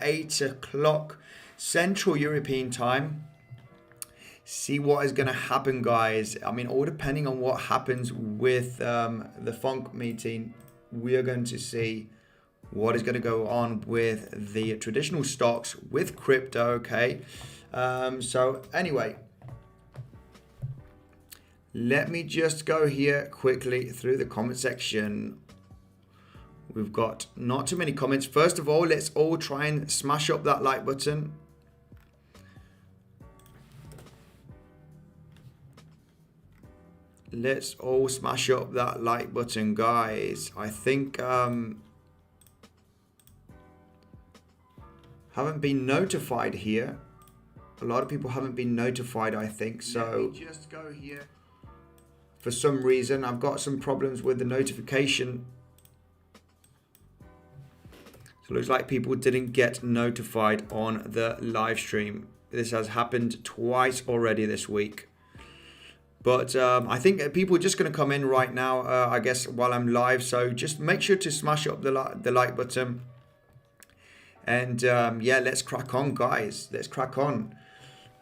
8 o'clock Central European time. See what is going to happen, guys. I mean, all depending on what happens with the FOMC meeting, we are going to see what is going to go on with the traditional stocks, with crypto, okay? So anyway, let me just go here quickly through the comment section. We've got not too many comments. First of all, let's all try and smash up that like button. Let's all smash up that like button, guys. I think haven't been notified here. A lot of people haven't been notified, I think. So let me just go here. For some reason, I've got some problems with the notification. So it looks like people didn't get notified on the live stream. This has happened twice already this week. But I think people are just going to come in right now, I guess, while I'm live. So just make sure to smash up the like button. And yeah, let's crack on, guys. Let's crack on.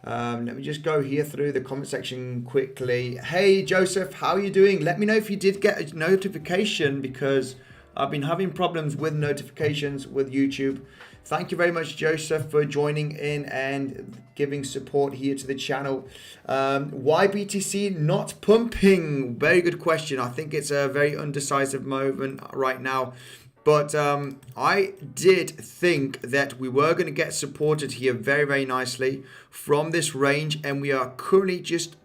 Let me just go here through the comment section quickly. Hey, Joseph, how are you doing? Let me know if you did get a notification, because I've been having problems with notifications with YouTube. Thank you very much, Joseph, for joining in and giving support here to the channel. Why BTC not pumping? Very good question. I think it's a very undecisive moment right now. But I did think that we were going to get supported here very, very nicely from this range, and we are currently just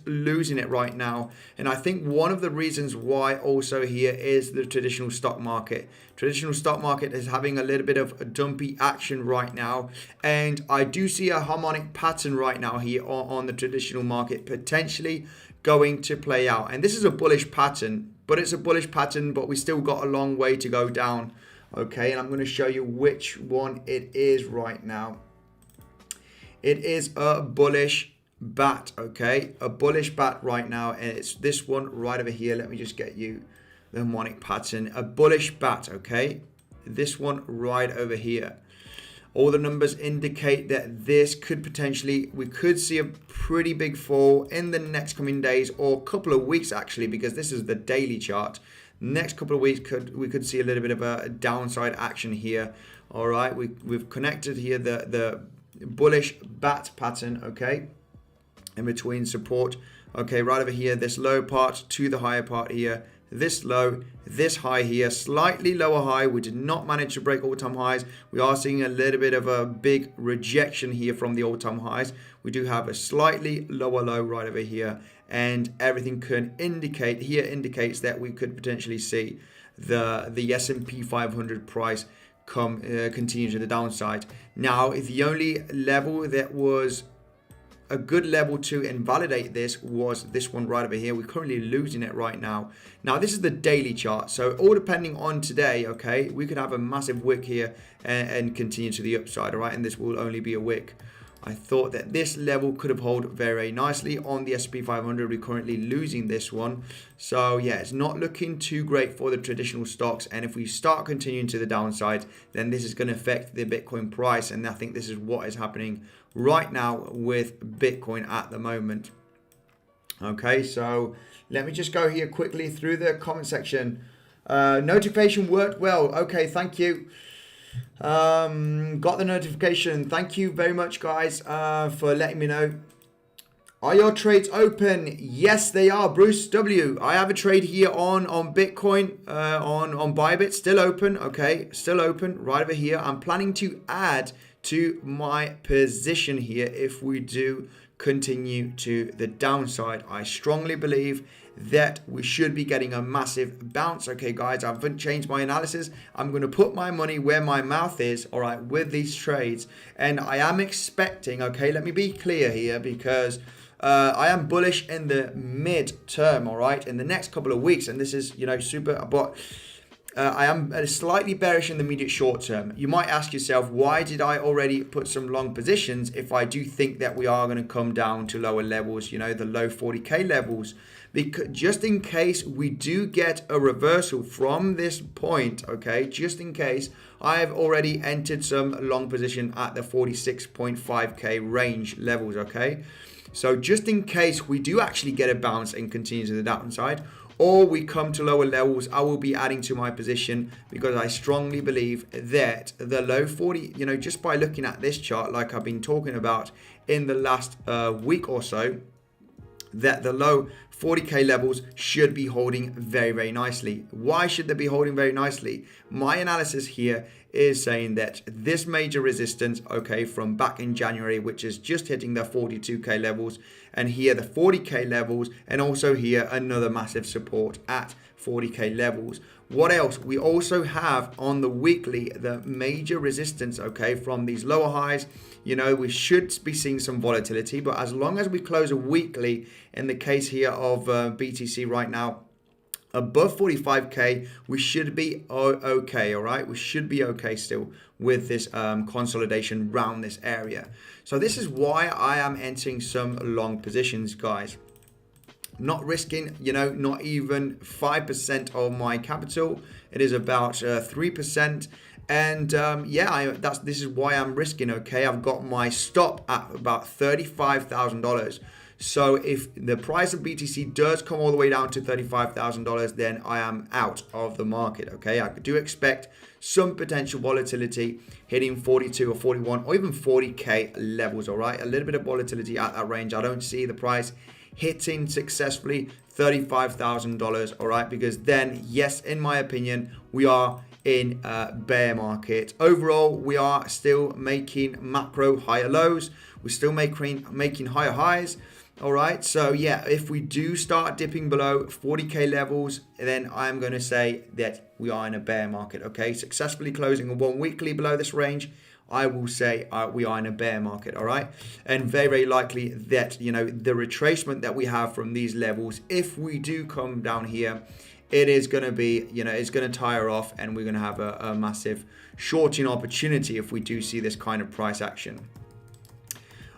losing it right now. And I think one of the reasons why also here is the traditional stock market. Traditional stock market is having a little bit of a dumpy action right now, and I do see a harmonic pattern right now here on the traditional market potentially going to play out. And this is a bullish pattern. But it's a bullish pattern, but we still got a long way to go down. Okay, and I'm going to show you which one it is right now. It is a bullish bat, okay? A bullish bat right now, and it's this one right over here. Let me just get you the harmonic pattern. A bullish bat, okay? This one right over here. All the numbers indicate that this could potentially, we could see a pretty big fall in the next coming days, or couple of weeks actually, because this is the daily chart. Next couple of weeks we could see a little bit of a downside action here. All right, we've connected here the bullish bat pattern, okay, in between support, okay, right over here, this low part to the higher part here. This low, this high here, slightly lower high. We did not manage to break all-time highs. We are seeing a little bit of a big rejection here from the all-time highs. We do have a slightly lower low right over here, and everything can indicate here indicates that we could potentially see the S&P 500 price continue to the downside. Now, the only level that was a good level to invalidate this was this one right over here. We're currently losing it right now. Now, this is the daily chart. So all depending on today, okay, we could have a massive wick here and continue to the upside, all right? And this will only be a wick. I thought that this level could have held very nicely on the S&P 500. We're currently losing this one. So yeah, it's not looking too great for the traditional stocks. And if we start continuing to the downside, then this is going to affect the Bitcoin price. And I think this is what is happening right now with Bitcoin at the moment. Okay, so let me just go here quickly through the comment section. Notification worked well. Okay, thank you. Got the notification. Thank you very much, guys, for letting me know. Are your trades open? Yes, they are. Bruce W. I have a trade here on Bitcoin, on Bybit, still open. Okay, still open right over here. I'm planning to add to my position here if we do continue to the downside. I strongly believe that we should be getting a massive bounce. Okay, guys, I haven't changed my analysis. I'm going to put my money where my mouth is, all right, with these trades. And I am expecting, okay, let me be clear here, because I am bullish in the mid-term, all right, in the next couple of weeks. And this is, you know, super, but I am slightly bearish in the immediate short term. You might ask yourself, why did I already put some long positions if I do think that we are going to come down to lower levels, you know, the low 40k levels? Because just in case we do get a reversal from this point, okay, just in case, I have already entered some long position at the 46.5k range levels, okay? So just in case we do actually get a bounce and continue to the downside, or we come to lower levels, I will be adding to my position because I strongly believe that the low 40, you know, just by looking at this chart, like I've been talking about in the last week or so, that the low 40k levels should be holding very, very nicely. Why should they be holding very nicely? My analysis here is saying that this major resistance, okay, from back in January, which is just hitting the 42k levels, and here the 40k levels, and also here another massive support at 40k levels. What else? We also have on the weekly the major resistance, okay, from these lower highs. You know, we should be seeing some volatility, but as long as we close a weekly, in the case here of BTC right now, above 45k, we should be okay, all right? We should be okay still with this consolidation around this area. So this is why I am entering some long positions, guys. Not risking, you know, not even 5% of my capital. It is about 3%. And yeah, this is why I'm risking, okay? I've got my stop at about $35,000. So if the price of BTC does come all the way down to $35,000, then I am out of the market, okay? I do expect some potential volatility hitting 42 or 41 or even 40k levels, all right? A little bit of volatility at that range. I don't see the price hitting successfully $35,000, all right? Because then, yes, in my opinion, we are in a bear market. Overall, we are still making macro higher lows. We're still making higher highs. All right, so yeah, if we do start dipping below 40k levels, then I'm going to say that we are in a bear market, okay? Successfully closing a 1 weekly below this range, I will say we are in a bear market, all right? And very, very likely that, you know, the retracement that we have from these levels, if we do come down here, it is going to be, you know, it's going to tire off and we're going to have a massive shorting opportunity if we do see this kind of price action.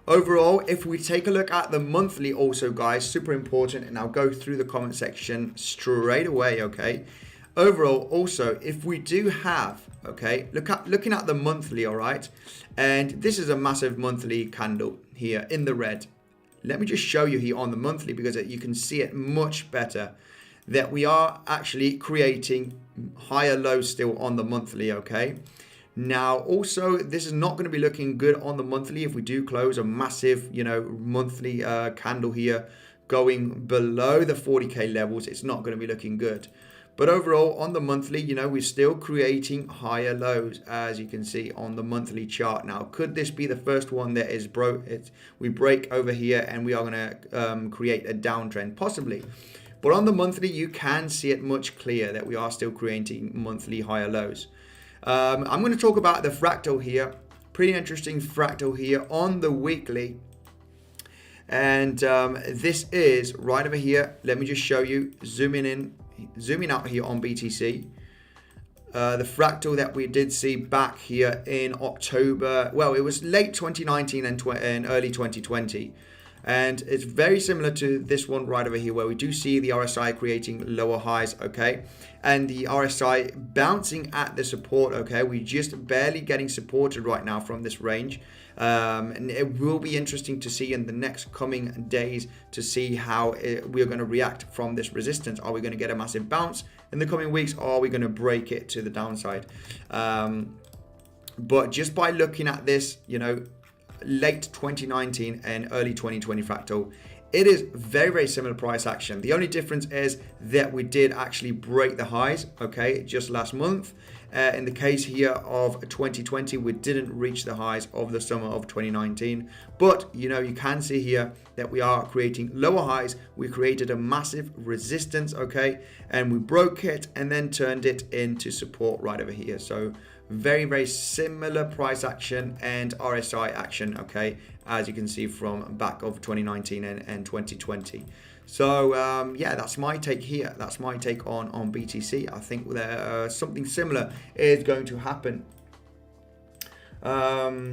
Overall, if we take a look at the monthly also, guys, super important, and I'll go through the comment section straight away, okay? Overall, also, if we do have, okay, looking at the monthly, all right? And this is a massive monthly candle here in the red. Let me just show you here on the monthly because you can see it much better that we are actually creating higher lows still on the monthly, okay? Now, also, this is not going to be looking good on the monthly if we do close a massive, you know, monthly candle here going below the 40k levels. It's not going to be looking good. But overall, on the monthly, you know, we're still creating higher lows, as you can see on the monthly chart. Now, could this be the first one that is we break over here and we are going to create a downtrend? Possibly. But on the monthly, you can see it much clearer that we are still creating monthly higher lows. I'm going to talk about the fractal here. Pretty interesting fractal here on the weekly. And this is right over here. Let me just show you, zooming out here on BTC. The fractal that we did see back here in October. Well, it was late 2019 and early 2020. And it's very similar to this one right over here where we do see the RSI creating lower highs, okay? And the RSI bouncing at the support, okay? We're just barely getting supported right now from this range. And it will be interesting to see in the next coming days to see how we're going to react from this resistance. Are we going to get a massive bounce in the coming weeks, or are we going to break it to the downside? But just by looking at this, you know, late 2019 and early 2020 fractal, it is very, very similar price action. The only difference is that we did actually break the highs, okay, just last month. In the case here of 2020, we didn't reach the highs of the summer of 2019. But, you know, you can see here that we are creating lower highs. We created a massive resistance, okay, and we broke it and then turned it into support right over here. So very, very similar price action and RSI action, okay, as you can see from back of 2019 and 2020. So yeah, that's my take here. That's my take on BTC. I think there something similar is going to happen. Hi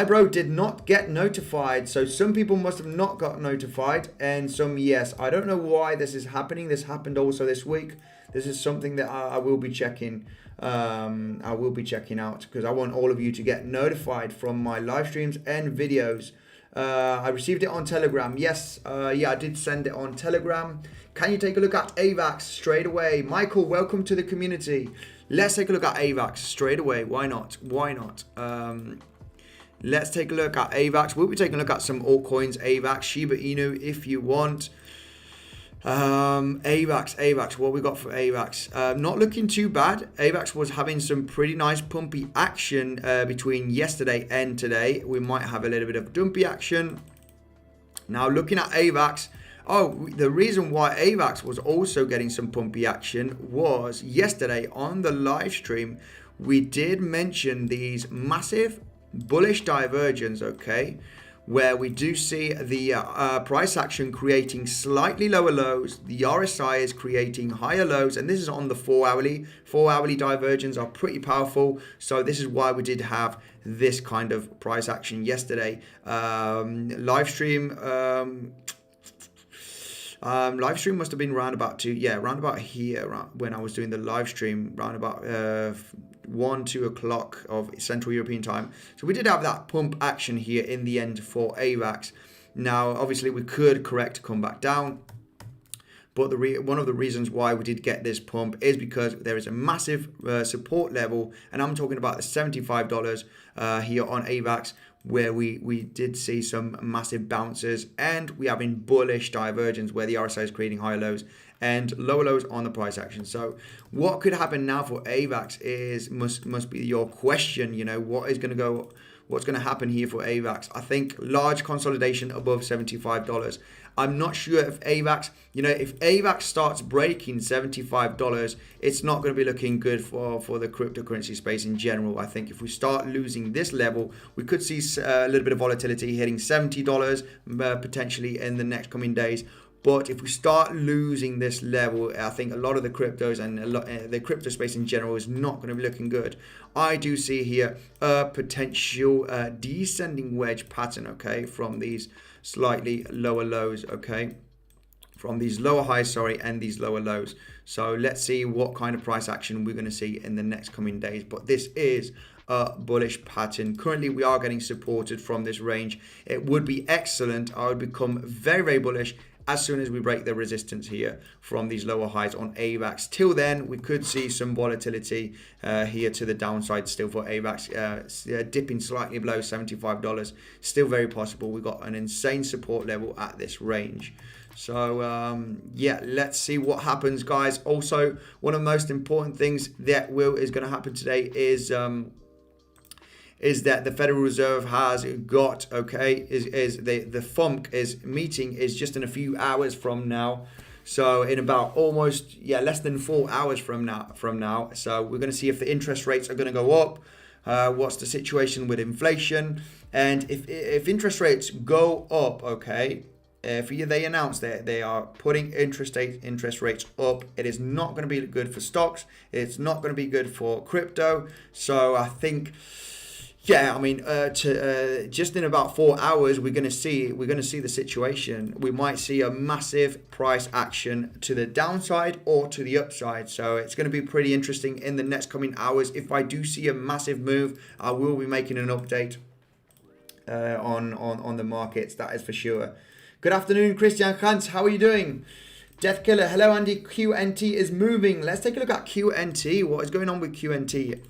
bro, did not get notified. So some people must have not got notified and some yes. I don't know why this is happening. This happened also this week. This is something that I will be checking. I will be checking out because I want all of you to get notified from my live streams and videos. I received it on Telegram. Yes, yeah, I did send it on Telegram. Can you take a look at Avax straight away? Michael, welcome to the community. Let's take a look at Avax straight away. Why not? Why not? Let's take a look at Avax. We'll be taking a look at some altcoins, Avax, Shiba Inu if you want. Avax, what we got for Avax? Not looking too bad. Avax was having some pretty nice pumpy action between yesterday and today. We might have a little bit of dumpy action. Now looking at Avax, the reason why Avax was also getting some pumpy action was yesterday on the live stream, we did mention these massive bullish divergence, okay, where we do see the price action creating slightly lower lows, the RSI is creating higher lows, and this is on the 4-hourly. 4-hourly divergence are pretty powerful, so this is why we did have this kind of price action yesterday. Live stream must have been round about here when I was doing the live stream, round about 1-2 o'clock of Central European time. So we did have that pump action here in the end for Avax. Now obviously we could correct to come back down, but one of the reasons why we did get this pump is because there is a massive support level, and I'm talking about the $75 here on Avax, where we did see some massive bounces, and we have in bullish divergence where the RSI is creating higher lows and lower lows on the price action. So what could happen now for Avax is must be your question. You know, what's going to happen here for Avax? I think large consolidation above $75. I'm not sure if Avax, if Avax starts breaking $75, it's not going to be looking good for the cryptocurrency space in general. I think if we start losing this level, we could see a little bit of volatility hitting $70 potentially in the next coming days. But if we start losing this level, I think a lot of the cryptos and the crypto space in general is not going to be looking good. I do see here a potential descending wedge pattern, okay, from these slightly lower lows, okay, from these lower highs, and these lower lows. So let's see what kind of price action we're going to see in the next coming days. But this is a bullish pattern. Currently, we are getting supported from this range. It would be excellent. I would become very, very bullish as soon as we break the resistance here from these lower highs on Avax. Till then, we could see some volatility here to the downside still for Avax, dipping slightly below $75. Still very possible. We've got an insane support level at this range. So yeah, let's see what happens, guys. Also, one of the most important things that is going to happen today is that the Federal Reserve has got, okay, the FOMC meeting is just in a few hours from now. So in about almost, less than 4 hours from now. So we're going to see if the interest rates are going to go up. What's the situation with inflation? And if interest rates go up, okay, if they announce that they are putting interest rates up, it is not going to be good for stocks. It's not going to be good for crypto. So I think, just in about 4 hours, we're going to see the situation. We might see a massive price action to the downside or to the upside. So it's going to be pretty interesting in the next coming hours. If I do see a massive move, I will be making an update on the markets. That is for sure. Good afternoon, Christian Hans. How are you doing? Death Killer. Hello, Andy. QNT is moving. Let's take a look at QNT. What is going on with QNT?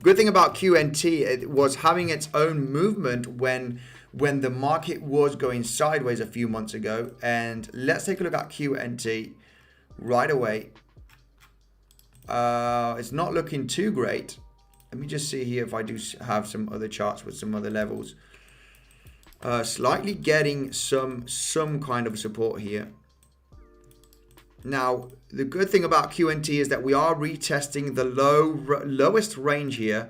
Good thing about QNT, it was having its own movement when the market was going sideways a few months ago. And let's take a look at QNT right away. It's not looking too great. Let me just see here if I do have some other charts with some other levels. Slightly getting some kind of support here. Now, the good thing about QNT is that we are retesting the lowest range here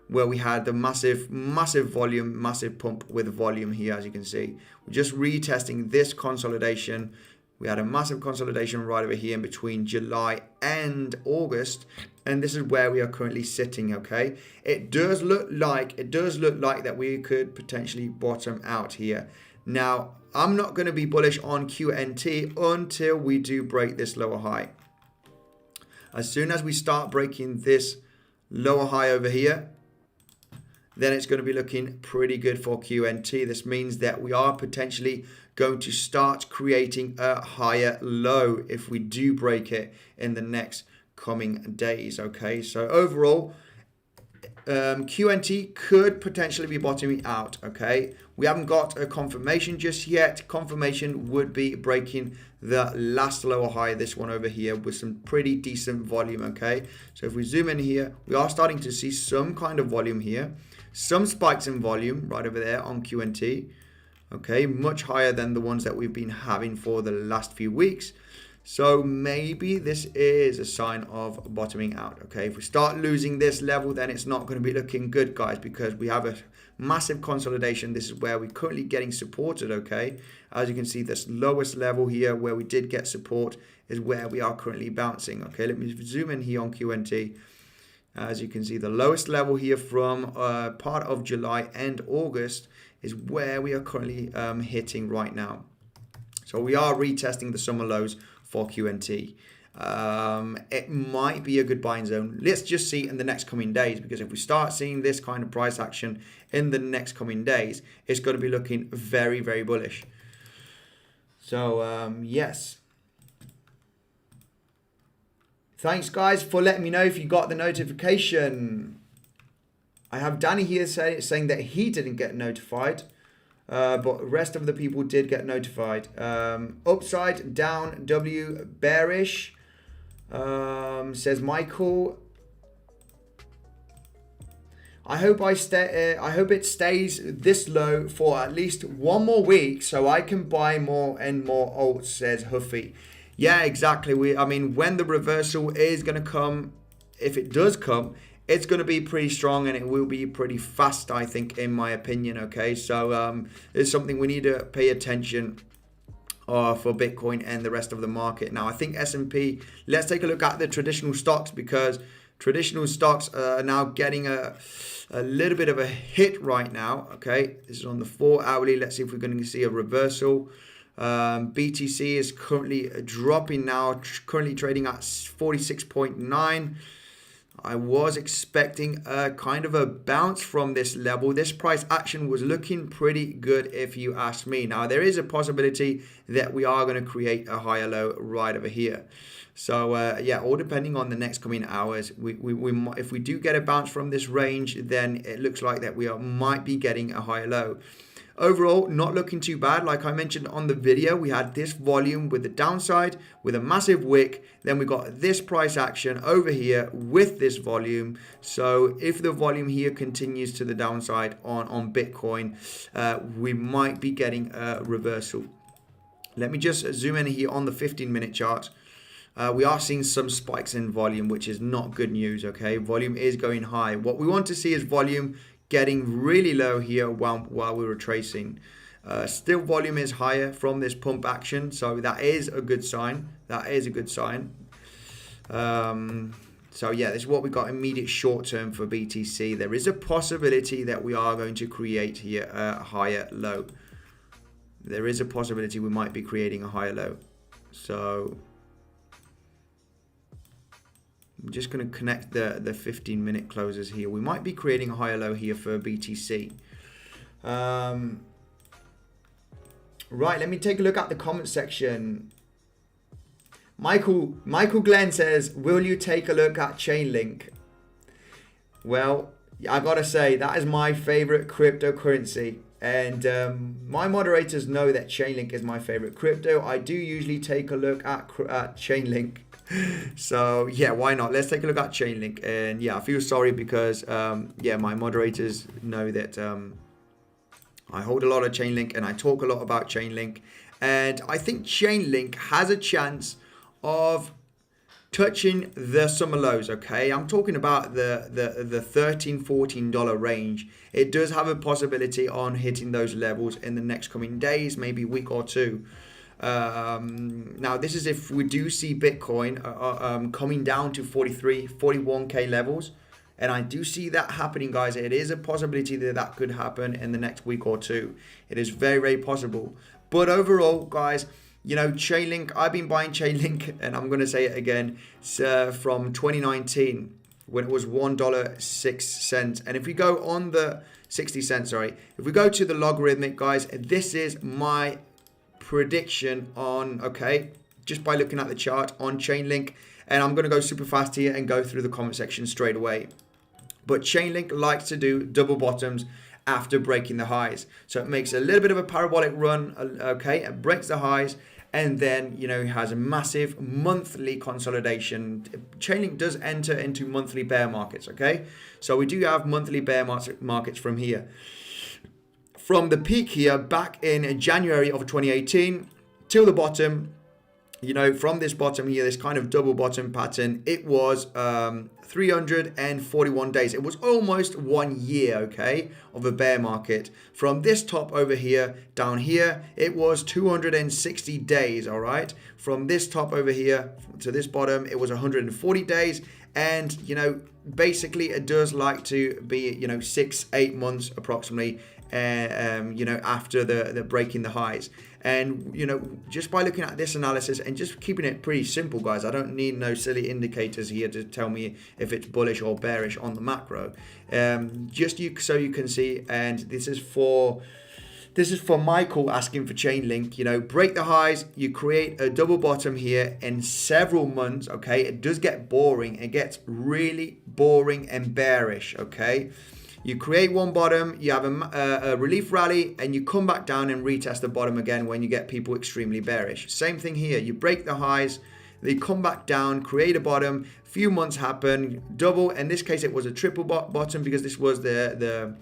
where we had the massive volume, massive pump with volume here, as you can see. We're just retesting this consolidation. We had a massive consolidation right over here in between July and August, and this is where we are currently sitting. Okay, it does look like that we could potentially bottom out here. Now, I'm not going to be bullish on QNT until we do break this lower high. As soon as we start breaking this lower high over here, then it's going to be looking pretty good for QNT. This means that we are potentially going to start creating a higher low if we do break it in the next coming days. Okay, so overall, QNT could potentially be bottoming out. Okay, we haven't got a confirmation just yet. Confirmation would be breaking the last lower high, this one over here, with some pretty decent volume. Okay, so if we zoom in here, we are starting to see some kind of volume here, some spikes in volume right over there on QNT. Okay, much higher than the ones that we've been having for the last few weeks. So maybe this is a sign of bottoming out. Okay, if we start losing this level, then it's not going to be looking good, guys, because we have a massive consolidation. This is where we're currently getting supported. Okay, as you can see, this lowest level here where we did get support is where we are currently bouncing. Okay, let me zoom in here on QNT. As you can see, the lowest level here from part of July and August is where we are currently hitting right now. So we are retesting the summer lows for QNT. It might be a good buying zone. Let's just see in the next coming days, because if we start seeing this kind of price action in the next coming days, it's going to be looking very, very bullish. So yes. Thanks, guys, for letting me know if you got the notification. I have Danny here saying that he didn't get notified, but the rest of the people did get notified. Upside down W bearish, says Michael. I hope it stays this low for at least one more week so I can buy more and more alts, says Huffy. Yeah, exactly. I mean, when the reversal is going to come, if it does come, it's going to be pretty strong and it will be pretty fast, I think, in my opinion. Okay, so it's something we need to pay attention for Bitcoin and the rest of the market. Now, I think S&P, let's take a look at the traditional stocks, because traditional stocks are now getting a little bit of a hit right now. Okay, this is on the 4 hourly. Let's see if we're going to see a reversal. BTC is currently dropping now, currently trading at 46.9. I was expecting a kind of a bounce from this level. This price action was looking pretty good if you ask me. Now, there is a possibility that we are going to create a higher low right over here. So yeah, all depending on the next coming hours. If we do get a bounce from this range, then it looks like that we might be getting a higher low. Overall, not looking too bad. Like I mentioned on the video, we had this volume with the downside with a massive wick. Then we got this price action over here with this volume. So if the volume here continues to the downside on Bitcoin, we might be getting a reversal. Let me just zoom in here on the 15-minute chart. We are seeing some spikes in volume, which is not good news. Okay, volume is going high. What we want to see is volume getting really low here while we're retracing. Still volume is higher from this pump action, so that is a good sign. That is a good sign. So yeah, this is what we got immediate short term for BTC. There is a possibility that we are going to create here a higher low. There is a possibility we might be creating a higher low. So I'm just going to connect the 15-minute closes here. We might be creating a higher low here for BTC. Right, let me take a look at the comment section. Michael Glenn says, will you take a look at Chainlink? Well, I gotta say, that is my favorite cryptocurrency. And my moderators know that Chainlink is my favorite crypto. I do usually take a look at Chainlink. So yeah, why not? Let's take a look at Chainlink. And yeah, I feel sorry because yeah, my moderators know that I hold a lot of Chainlink and I talk a lot about Chainlink. And I think Chainlink has a chance of touching the summer lows, okay? I'm talking about the $13, $14 range. It does have a possibility on hitting those levels in the next coming days, maybe week or two. Now, this is if we do see Bitcoin coming down to 43, 41K levels. And I do see that happening, guys. It is a possibility that that could happen in the next week or two. It is very, very possible. But overall, guys, you know, Chainlink, I've been buying Chainlink, and I'm going to say it again, from 2019 when it was $1.06. And if we go on the 60 cents, sorry, if we go to the logarithmic, guys, this is my prediction on, okay, just by looking at the chart on Chainlink. And I'm going to go super fast here and go through the comment section straight away. But Chainlink likes to do double bottoms after breaking the highs. So it makes a little bit of a parabolic run, okay, it breaks the highs, and then, you know, it has a massive monthly consolidation. Chainlink does enter into monthly bear markets, okay? So we do have monthly bear markets from here. From the peak here back in January of 2018 till the bottom, you know, from this bottom here, this kind of double bottom pattern, it was 341 days. It was almost 1 year, okay, of a bear market. From this top over here, down here, it was 260 days, all right? From this top over here to this bottom, it was 140 days. And, you know, basically it does like to be, you know, 6-8 months approximately, you know, after the breaking the highs. And, you know, just by looking at this analysis and just keeping it pretty simple, guys, I don't need no silly indicators here to tell me if it's bullish or bearish on the macro. So you can see, and this is for Michael asking for Chainlink, you know, break the highs, you create a double bottom here in several months, okay? It does get boring. It gets really boring and bearish, okay? You create one bottom, you have a relief rally, and you come back down and retest the bottom again when you get people extremely bearish. Same thing here. You break the highs, they come back down, create a bottom, few months happen, double. In this case, it was a triple bottom because this was the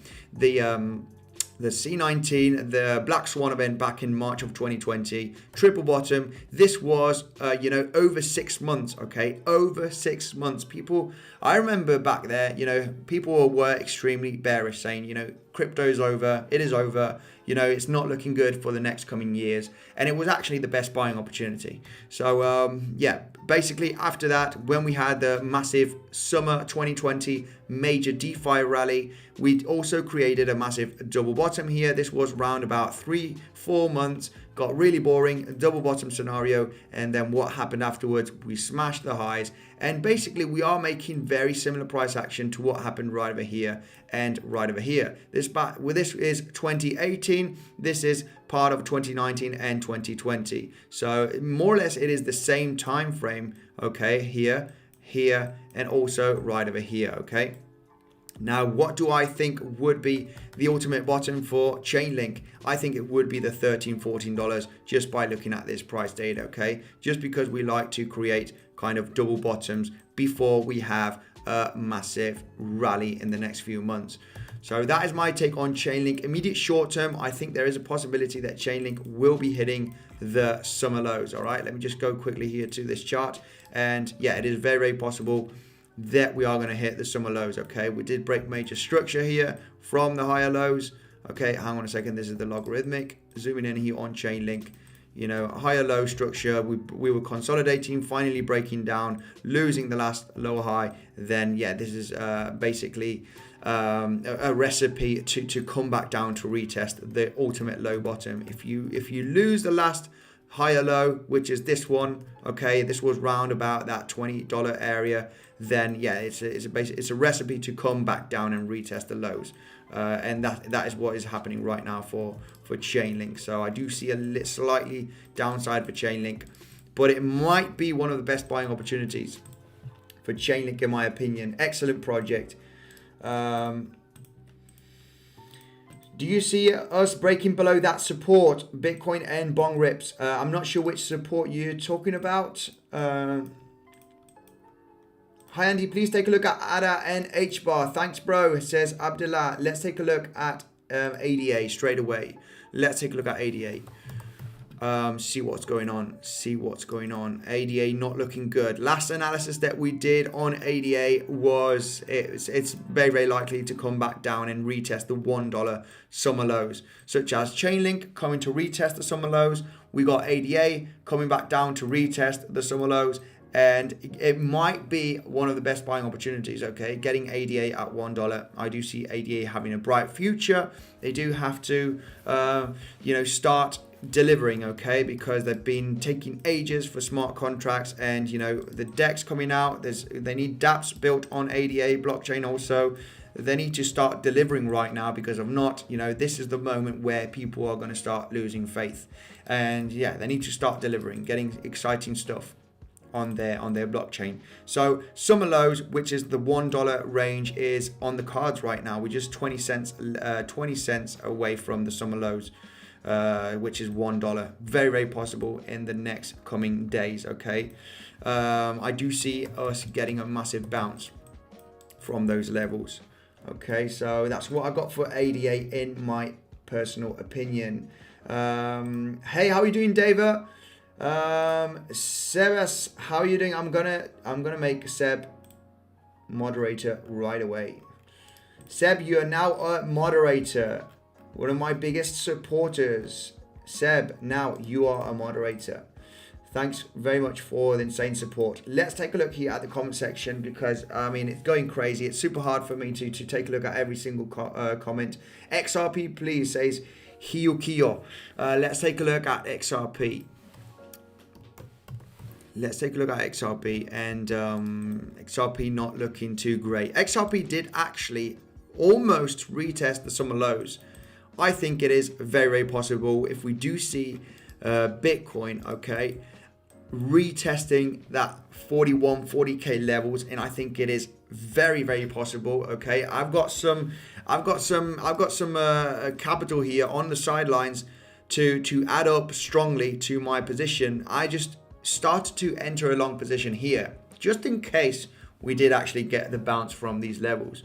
C19, the Black Swan event back in March of 2020, triple bottom. This was, you know, over 6 months, okay? Over 6 months. People, I remember back there, you know, people were extremely bearish saying, you know, crypto's over, it is over, you know, it's not looking good for the next coming years. And it was actually the best buying opportunity. So, yeah, basically after that, when we had the massive summer 2020 major DeFi rally, we also created a massive double bottom here. This was round about 3-4 months, got really boring, double bottom scenario. And then what happened afterwards, we smashed the highs. And basically we are making very similar price action to what happened right over here and right over here. This is 2018. This is part of 2019 and 2020. So more or less it is the same time frame, okay, here, and also right over here, okay? Now, what do I think would be the ultimate bottom for Chainlink? I think it would be the $13, $14 just by looking at this price data, okay? Just because we like to create kind of double bottoms before we have a massive rally in the next few months. So that is my take on Chainlink. Immediate short term, I think there is a possibility that Chainlink will be hitting the summer lows, all right? Let me just go quickly here to this chart. And yeah, it is very, very possible that we are going to hit the summer lows, okay? We did break major structure here from the higher lows. Okay, hang on a second. This is the logarithmic. Zooming in here on Chainlink. You know, higher low structure. We were consolidating, finally breaking down, losing the last lower high. Then, yeah, this is basically a recipe to come back down to retest the ultimate low bottom. If you lose the last higher low, which is this one, okay, this was round about that $20 area, then yeah, it's a recipe to come back down and retest the lows, and that is what is happening right now for Chainlink. So I do see a slightly downside for Chainlink, but it might be one of the best buying opportunities for Chainlink in my opinion. Excellent project. Do you see us breaking below that support, Bitcoin and bong rips? I'm not sure which support you're talking about. Hi Andy, please take a look at ADA and HBAR. Thanks bro, says Abdullah. Let's take a look at ADA straight away. Let's take a look at ADA. See what's going on. ADA not looking good. Last analysis that we did on ADA was it's very, very likely to come back down and retest the $1 summer lows, such as Chainlink coming to retest the summer lows. We got ADA coming back down to retest the summer lows, and it might be one of the best buying opportunities. Okay, getting ADA at $1. I do see ADA having a bright future. They do have to start delivering, okay, because they've been taking ages for smart contracts, and the DEX coming out, they need dApps built on ADA blockchain also. They need to start delivering right now, because if not, this is the moment where people are going to start losing faith. And yeah, they need to start delivering, getting exciting stuff on their blockchain. So summer lows, which is the $1 range, is on the cards right now. We're just 20 cents away from the summer lows, which is $1. Very, very possible in the next coming days. Okay, I do see us getting a massive bounce from those levels. Okay, so that's what I got for ADA in my personal opinion. Hey, how are you doing, David? Sebas, how are you doing? I'm gonna make Seb moderator right away. Seb, you are now a moderator. One of my biggest supporters. Seb, now you are a moderator. Thanks very much for the insane support. Let's take a look here at the comment section, because I mean, it's going crazy. It's super hard for me to take a look at every single comment. XRP please says Hiyukiyo. Let's take a look at XRP. Let's take a look at XRP, and XRP not looking too great. XRP did actually almost retest the summer lows. I think it is very, very possible if we do see Bitcoin, okay, retesting that 40K levels, and I think it is very, very possible. Okay, I've got some capital here on the sidelines to add up strongly to my position. I just started to enter a long position here, just in case we did actually get the bounce from these levels.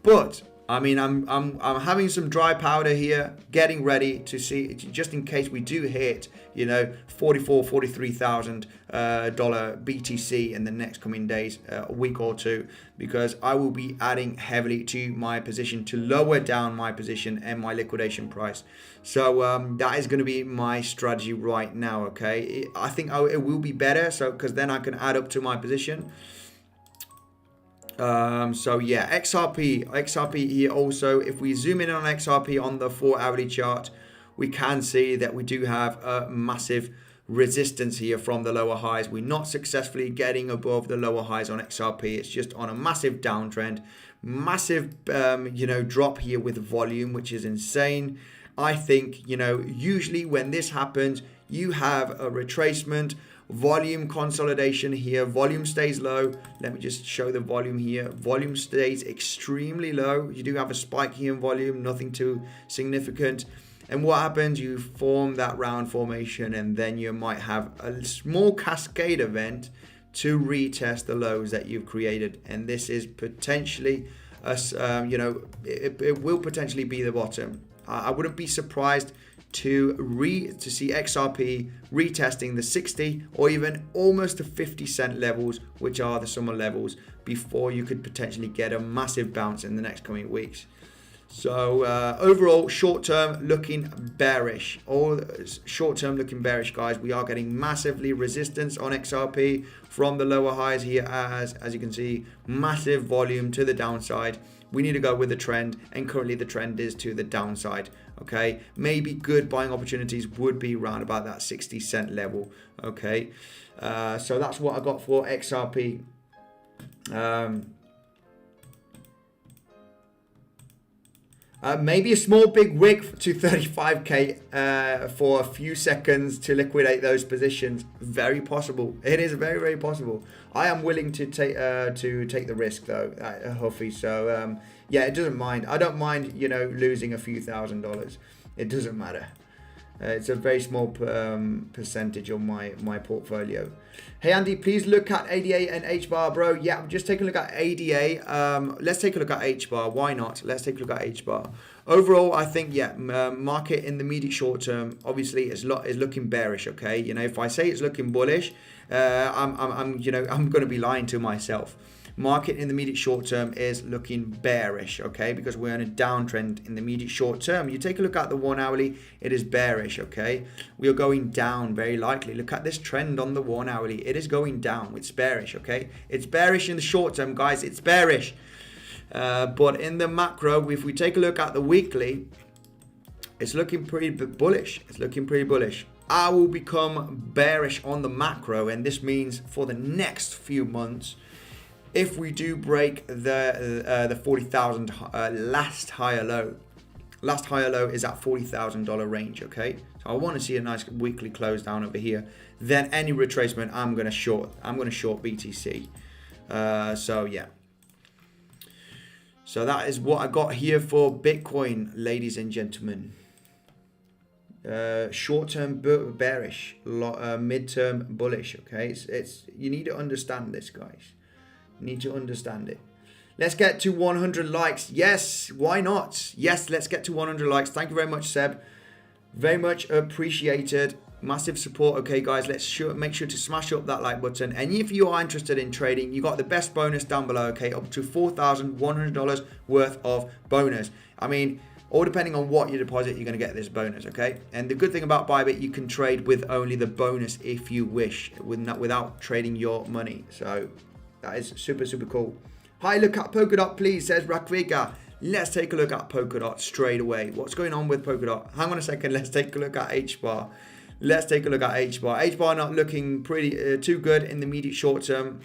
But I mean, I'm having some dry powder here, getting ready to see, just in case we do hit, $43,000 BTC in the next coming days, a week or two, because I will be adding heavily to my position to lower down my position and my liquidation price. So that is going to be my strategy right now. Okay, I think it will be better, so because then I can add up to my position. So yeah, XRP here also. If we zoom in on XRP on the 4-hourly chart, we can see that we do have a massive resistance here from the lower highs. We're not successfully getting above the lower highs on XRP. It's just on a massive downtrend, massive drop here with volume, which is insane. I think usually when this happens, you have a retracement, volume consolidation here. Volume stays low. Let me just show the volume here. Volume stays extremely low. You do have a spike here in volume, nothing too significant. And what happens? You form that round formation, and then you might have a small cascade event to retest the lows that you've created. And this is potentially, it will potentially be the bottom. I wouldn't be surprised to see XRP retesting the 60 or even almost the 50 cent levels, which are the summer levels, before you could potentially get a massive bounce in the next coming weeks. So overall, short term looking bearish. All short term looking bearish, guys. We are getting massively resistance on XRP from the lower highs here, as you can see, massive volume to the downside. We need to go with the trend, and currently the trend is to the downside. Okay, maybe good buying opportunities would be around about that 60 cent level. Okay, so that's what I got for XRP. Maybe a small big wick to 35k for a few seconds to liquidate those positions. Very possible. It is very, very possible. I am willing to take the risk though, Huffy. So yeah, it doesn't mind. I don't mind losing a few $1,000s. It doesn't matter. It's a very small percentage of my portfolio. Hey Andy, please look at ADA and HBAR, bro. Yeah, just take a look at ADA. Let's take a look at HBAR. Why not? Let's take a look at HBAR. Overall, I think, yeah, market in the immediate short term, obviously, is looking bearish. Okay, you know, if I say it's looking bullish, I'm going to be lying to myself. Market in the immediate short term is looking bearish, okay, because we're in a downtrend in the immediate short term. You take a look at the 1 hourly, it is bearish, okay. We are going down very likely. Look at this trend on the 1 hourly, it is going down. It's bearish, okay. It's bearish in the short term, guys. It's bearish. But in the macro, if we take a look at the weekly, it's looking pretty bullish. It's looking pretty bullish. I will become bearish on the macro, and this means for the next few months, if we do break the 40,000 last higher low is at $40,000 range, okay. So I want to see a nice weekly close down over here. Then any retracement, I'm going to short BTC. So yeah. So that is what I got here for Bitcoin, ladies and gentlemen. Short-term bearish, mid-term bullish. Okay, it's you need to understand this, guys. Need to understand it. Let's get to 100 likes. Yes, why not? Yes, let's get to 100 likes. Thank you very much, Seb. Very much appreciated. Massive support. Okay, guys, let's make sure to smash up that like button. And if you are interested in trading, you got the best bonus down below. Okay, up to $4,100 worth of bonus. I mean, all depending on what you deposit, you're going to get this bonus, okay? And the good thing about Bybit, you can trade with only the bonus if you wish, without trading your money. So that is super, super cool. Hi, look at Polkadot, please, says Rakvika. Let's take a look at Polkadot straight away. What's going on with Polkadot? Hang on a second. Let's take a look at HBAR. Let's take a look at HBAR. HBAR not looking pretty too good in the immediate short term.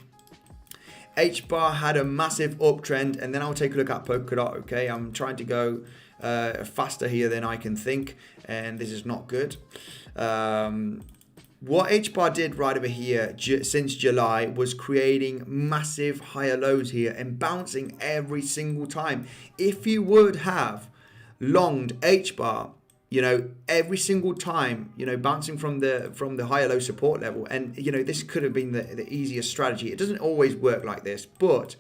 HBAR had a massive uptrend, and then I'll take a look at Polkadot, okay? I'm trying to go faster here than I can think, and this is not good. What HBAR did right over here since July was creating massive higher lows here and bouncing every single time. If you would have longed HBAR, you know, every single time, you know, bouncing from the higher low support level, and you know, this could have been the easiest strategy. It doesn't always work like this, but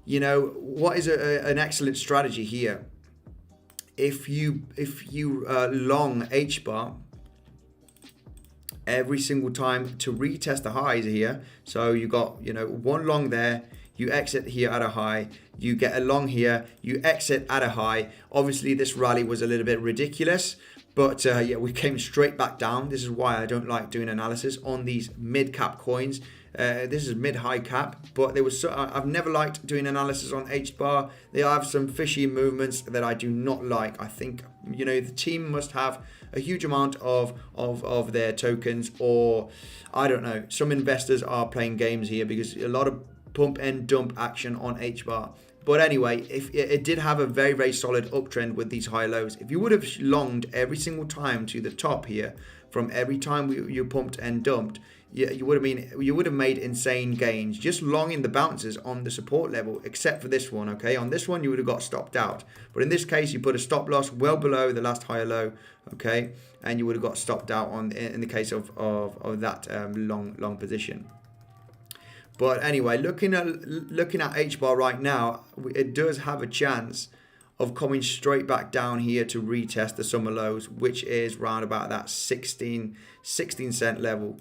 you know, what is an excellent strategy here? If you long HBAR every single time to retest the highs here, so you got, you know, one long there, you exit here at a high, you get a long here, you exit at a high. Obviously this rally was a little bit ridiculous, but yeah, we came straight back down. This is why I don't like doing analysis on these mid-cap coins. This is mid-high cap, but there was I've never liked doing analysis on HBAR. They have some fishy movements that I do not like. I think, you know, the team must have a huge amount of their tokens, or I don't know, some investors are playing games here because a lot of pump and dump action on HBAR. But anyway, if it did have a very, very solid uptrend with these high lows. If you would have longed every single time to the top here, from every time you pumped and dumped, you would have made insane gains just longing the bounces on the support level, except for this one. Okay, on this one you would have got stopped out, but in this case you put a stop loss well below the last higher low, okay, and you would have got stopped out on in the case of that long position. But anyway, looking at HBAR right now, it does have a chance of coming straight back down here to retest the summer lows, which is round about that 16 cent level.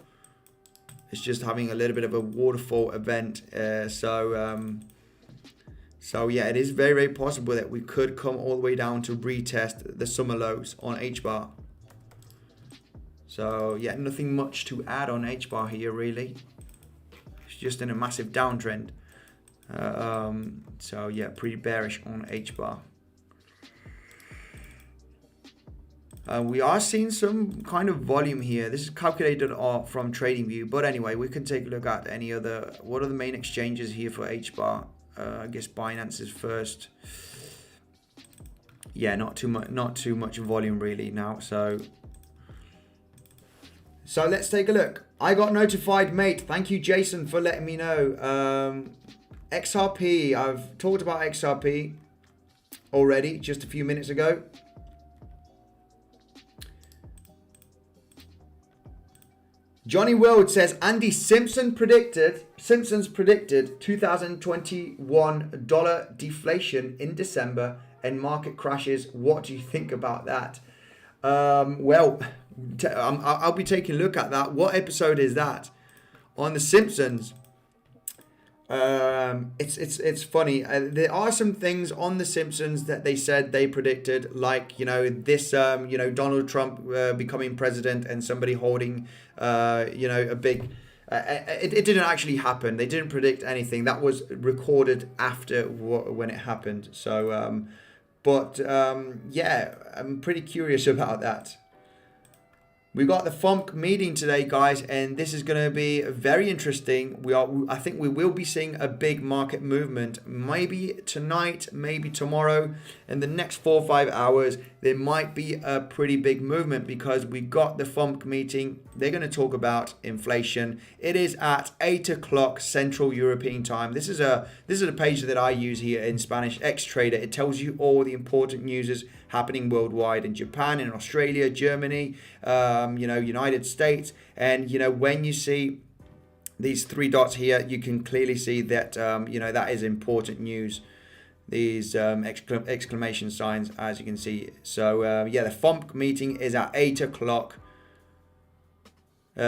It's just having a little bit of a waterfall event. So yeah, it is very, very possible that we could come all the way down to retest the summer lows on HBAR. So yeah, nothing much to add on HBAR here really. It's just in a massive downtrend. So yeah, pretty bearish on HBAR. We are seeing some kind of volume here. This is calculated from TradingView, but anyway, we can take a look at any other. What are the main exchanges here for HBAR? I guess Binance is first. Yeah, not too much volume really now. So let's take a look. I got notified, mate. Thank you, Jason, for letting me know. XRP. I've talked about XRP already just a few minutes ago. Johnny World says Andy Simpsons predicted 2021 dollar deflation in December and market crashes. What do you think about that? Well, I'll be taking a look at that. What episode is that on The Simpsons? It's funny. There are some things on The Simpsons that they said they predicted, like, this, Donald Trump becoming president and somebody holding, a big. It didn't actually happen. They didn't predict anything. That was recorded after when it happened. So, yeah, I'm pretty curious about that. We got the FOMC meeting today, guys, and this is going to be very interesting. I think we will be seeing a big market movement, maybe tonight, maybe tomorrow. In the next 4 or 5 hours, there might be a pretty big movement because we got the FOMC meeting. They're going to talk about inflation. It is at 8 o'clock Central European time. This is a page that I use here in Spanish, X-Trader. It tells you all the important news happening worldwide in Japan, in Australia, Germany, United States. And, when you see these 3 dots here, you can clearly see that, that is important news. These exclamation signs, as you can see. So, the FOMC meeting is at 8 o'clock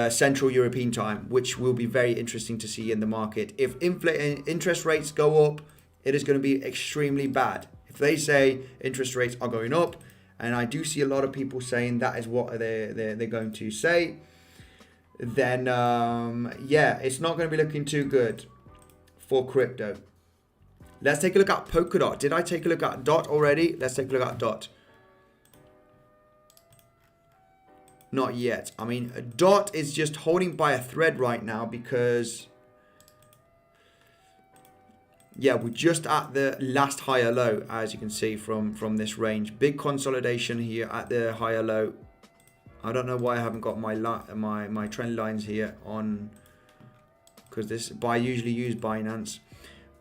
Central European time, which will be very interesting to see in the market. If interest rates go up, it is going to be extremely bad. If they say interest rates are going up, and I do see a lot of people saying that is what they're going to say, then it's not going to be looking too good for crypto. Let's take a look at Polkadot. Did I take a look at DOT already? Let's take a look at DOT. Not yet. I mean, DOT is just holding by a thread right now because, we're just at the last higher low, as you can see from this range. Big consolidation here at the higher low. I don't know why I haven't got my trend lines here on, because I usually use Binance.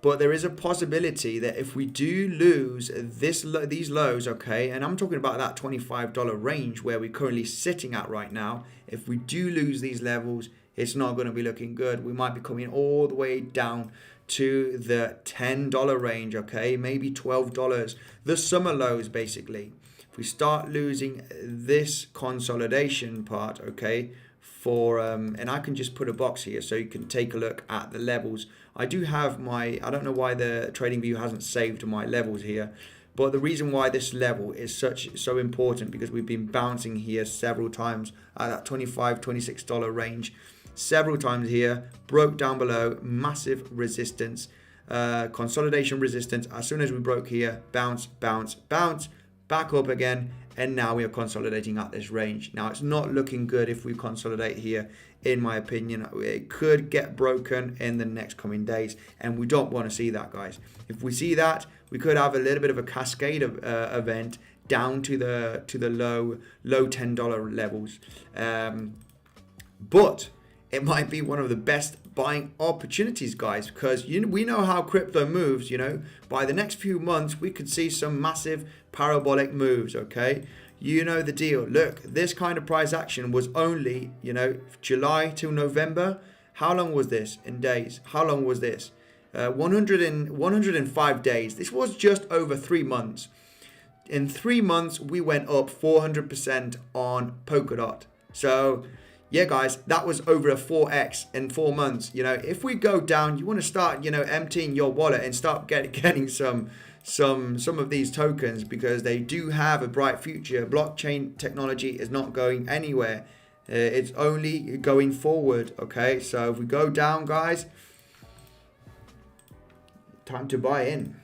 But there is a possibility that if we do lose these lows, okay, and I'm talking about that $25 range where we're currently sitting at right now, if we do lose these levels, it's not going to be looking good. We might be coming all the way down to the $10 range, okay, maybe $12, the summer lows basically. If we start losing this consolidation part, okay, and I can just put a box here so you can take a look at the levels. I do have I don't know why the TradingView hasn't saved my levels here, but the reason why this level is so important because we've been bouncing here several times at that $25, $26 range. Several times here, broke down below, massive resistance, consolidation resistance. As soon as we broke here, bounce, bounce, bounce, back up again, and now we are consolidating at this range. Now it's not looking good if we consolidate here, in my opinion. It could get broken in the next coming days, and we don't want to see that, guys. If we see that, we could have a little bit of a cascade of event down to the low $10 levels, but it might be one of the best buying opportunities, guys, because we know how crypto moves. By the next few months we could see some massive parabolic moves, okay? You know the deal. Look, this kind of price action was only, July till November. How long was this in days? How long was this? 105 days. This was just over 3 months. In 3 months we went up 400% on Polkadot. So yeah, guys, that was over a 4x in 4 months. If we go down, you want to start, emptying your wallet and start getting some of these tokens, because they do have a bright future. Blockchain technology is not going anywhere. It's only going forward, okay? So if we go down, guys, time to buy in.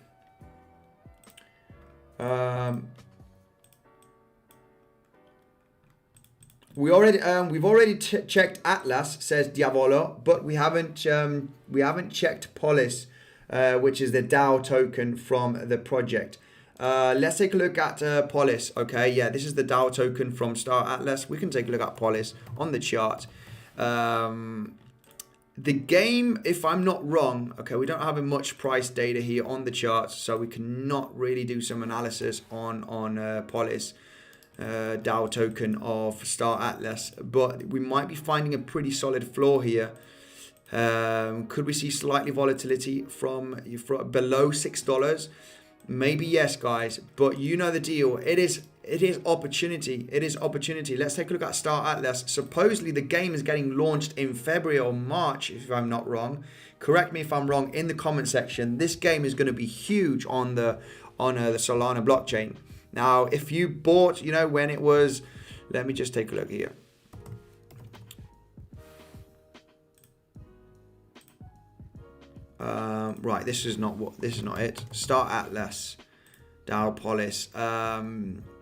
We've already checked Atlas, says Diavolo, but we haven't checked Polis, which is the DAO token from the project. Let's take a look at Polis. Okay, yeah, this is the DAO token from Star Atlas. We can take a look at Polis on the chart. The game, if I'm not wrong, okay, we don't have much price data here on the charts, so we cannot really do some analysis on Polis. DAO token of Star Atlas, but we might be finding a pretty solid floor here. Could we see slightly volatility from below $6? Maybe yes, guys, but you know the deal. It is opportunity. It is opportunity. Let's take a look at Star Atlas. Supposedly the game is getting launched in February or March, if I'm not wrong. Correct me if I'm wrong in the comment section. This game is going to be huge on the Solana blockchain. Now, if you bought, you know, when it was, let me just take a look here. Right, this is not it. Star Atlas, DAO Polis.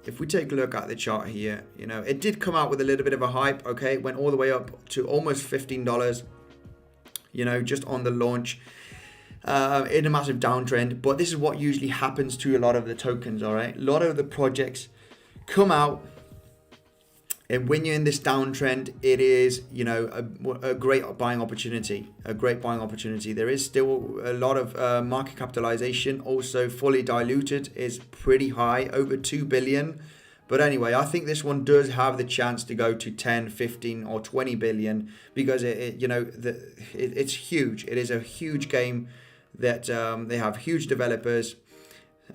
If we take a look at the chart here, you know, it did come out with a little bit of a hype. Okay, it went all the way up to almost $15. You know, just on the launch, in a massive downtrend. But this is what usually happens to a lot of the tokens. All right, a lot of the projects come out. And when you're in this downtrend, it is, you know, a great buying opportunity. A great buying opportunity. There is still a lot of market capitalization. Also, fully diluted is pretty high, over 2 billion. But anyway, I think this one does have the chance to go to 10, 15, or 20 billion because it's huge. It is a huge game that they have huge developers.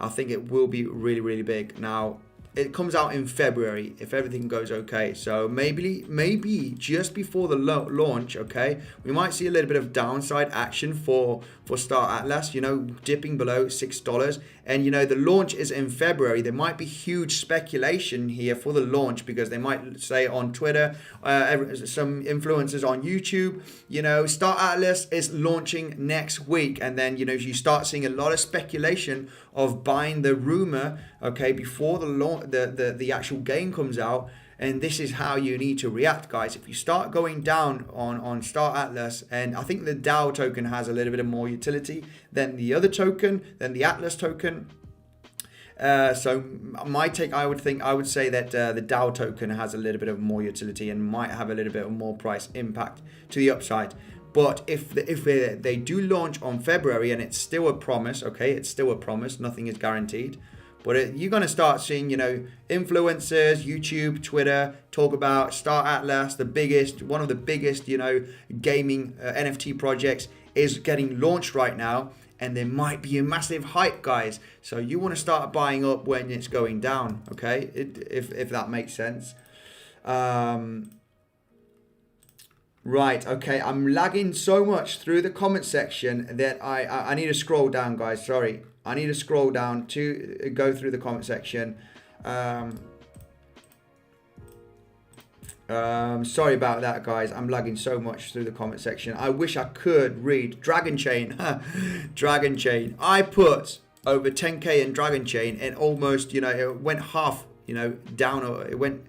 I think it will be really, really big. Now, it comes out in February if everything goes okay. So maybe just before the launch, okay, we might see a little bit of downside action for Star Atlas, you know, dipping below $6. And, you know, the launch is in February. There might be huge speculation here for the launch because they might say on Twitter, some influencers on YouTube, you know, Star Atlas is launching next week. And then, you know, you start seeing a lot of speculation of buying the rumor, okay, before the actual game comes out. And this is how you need to react, guys. If you start going down on Star Atlas, and I think the DAO token has a little bit of more utility than the other token, than the Atlas token. So my take, I would say that the DAO token has a little bit of more utility and might have a little bit of more price impact to the upside. But if they do launch on February, and it's still a promise, okay, it's still a promise, nothing is guaranteed. But you're going to start seeing, you know, influencers, YouTube, Twitter, talk about Star Atlas, one of the biggest, you know, gaming NFT projects is getting launched right now. And there might be a massive hype, guys. So you want to start buying up when it's going down, okay? If that makes sense. Right, okay, I'm lagging so much through the comment section that I need to scroll down, guys. Sorry, I need to scroll down to go through the comment section. Sorry about that, guys. I'm lagging so much through the comment section. I wish I could read Dragon Chain. Dragon Chain. I put over 10k in Dragon Chain and almost, you know, it went half, you know, down. Or it went.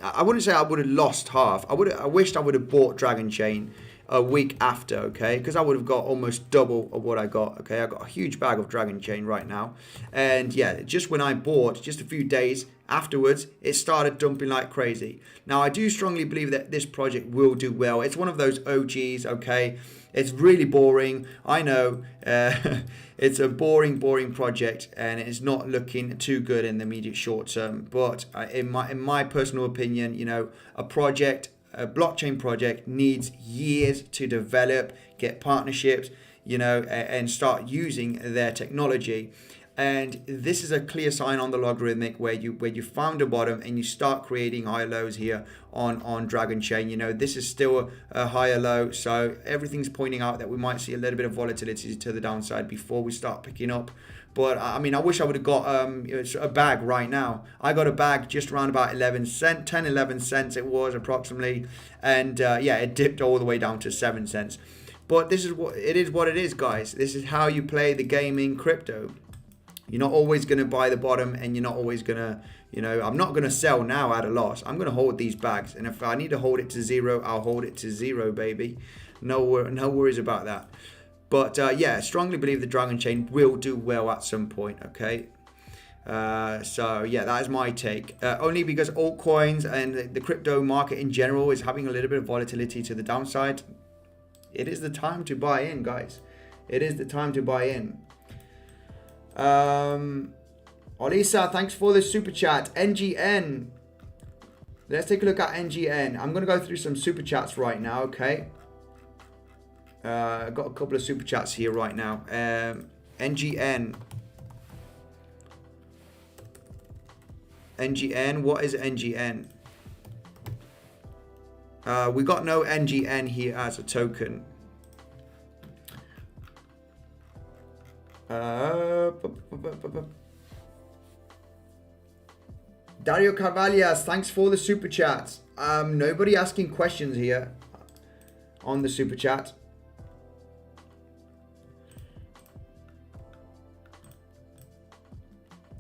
I wouldn't say I would have lost half. I wished I would have bought Dragon Chain a week after, okay? Because I would have got almost double of what I got, okay? I got a huge bag of Dragon Chain right now. And yeah, just when I bought, just a few days afterwards, it started dumping like crazy. Now, I do strongly believe that this project will do well. It's one of those OGs, okay? It's really boring. I know it's a boring project and it's not looking too good in the immediate short term. But in my personal opinion, you know, a blockchain project needs years to develop, get partnerships, you know, and start using their technology. And this is a clear sign on the logarithmic where you found a bottom and you start creating higher lows here on Dragon Chain. You know, this is still a higher low, so everything's pointing out that we might see a little bit of volatility to the downside before we start picking up. But I mean, I wish I would have got a bag right now. I got a bag just around about 11 cents it was approximately, and yeah, it dipped all the way down to 7 cents. But this is what it is, guys. This is how you play the gaming crypto. You're not always going to buy the bottom, and you're not always going to, you know, I'm not going to sell now at a loss. I'm going to hold these bags. And if I need to hold it to zero, I'll hold it to zero, baby. No worries about that. But yeah, I strongly believe the Dragon Chain will do well at some point, okay? So yeah, that is my take. Only because altcoins and the crypto market in general is having a little bit of volatility to the downside. It is the time to buy in, guys. It is the time to buy in. Olisa, thanks for the super chat. NGN. Let's take a look at NGN. I'm going to go through some super chats right now, okay? I've got a couple of super chats here right now. NGN. NGN, what is NGN? We got no NGN here as a token. Dario Carvalhas, thanks for the super chat. Nobody asking questions here on the super chat.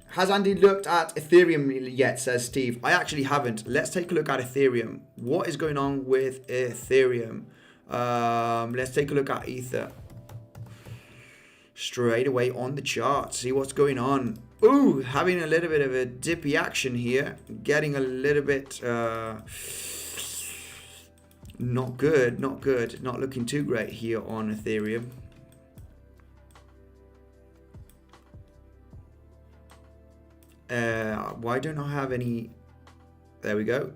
Has Andy looked at Ethereum yet, says Steve. I actually haven't. Let's take a look at Ethereum. What is going on with Ethereum? Let's take a look at Ether. Straight away on the chart. See what's going on. Ooh, having a little bit of a dippy action here. Getting a little bit... not good, not good. Not looking too great here on Ethereum. Why don't I have any? There we go.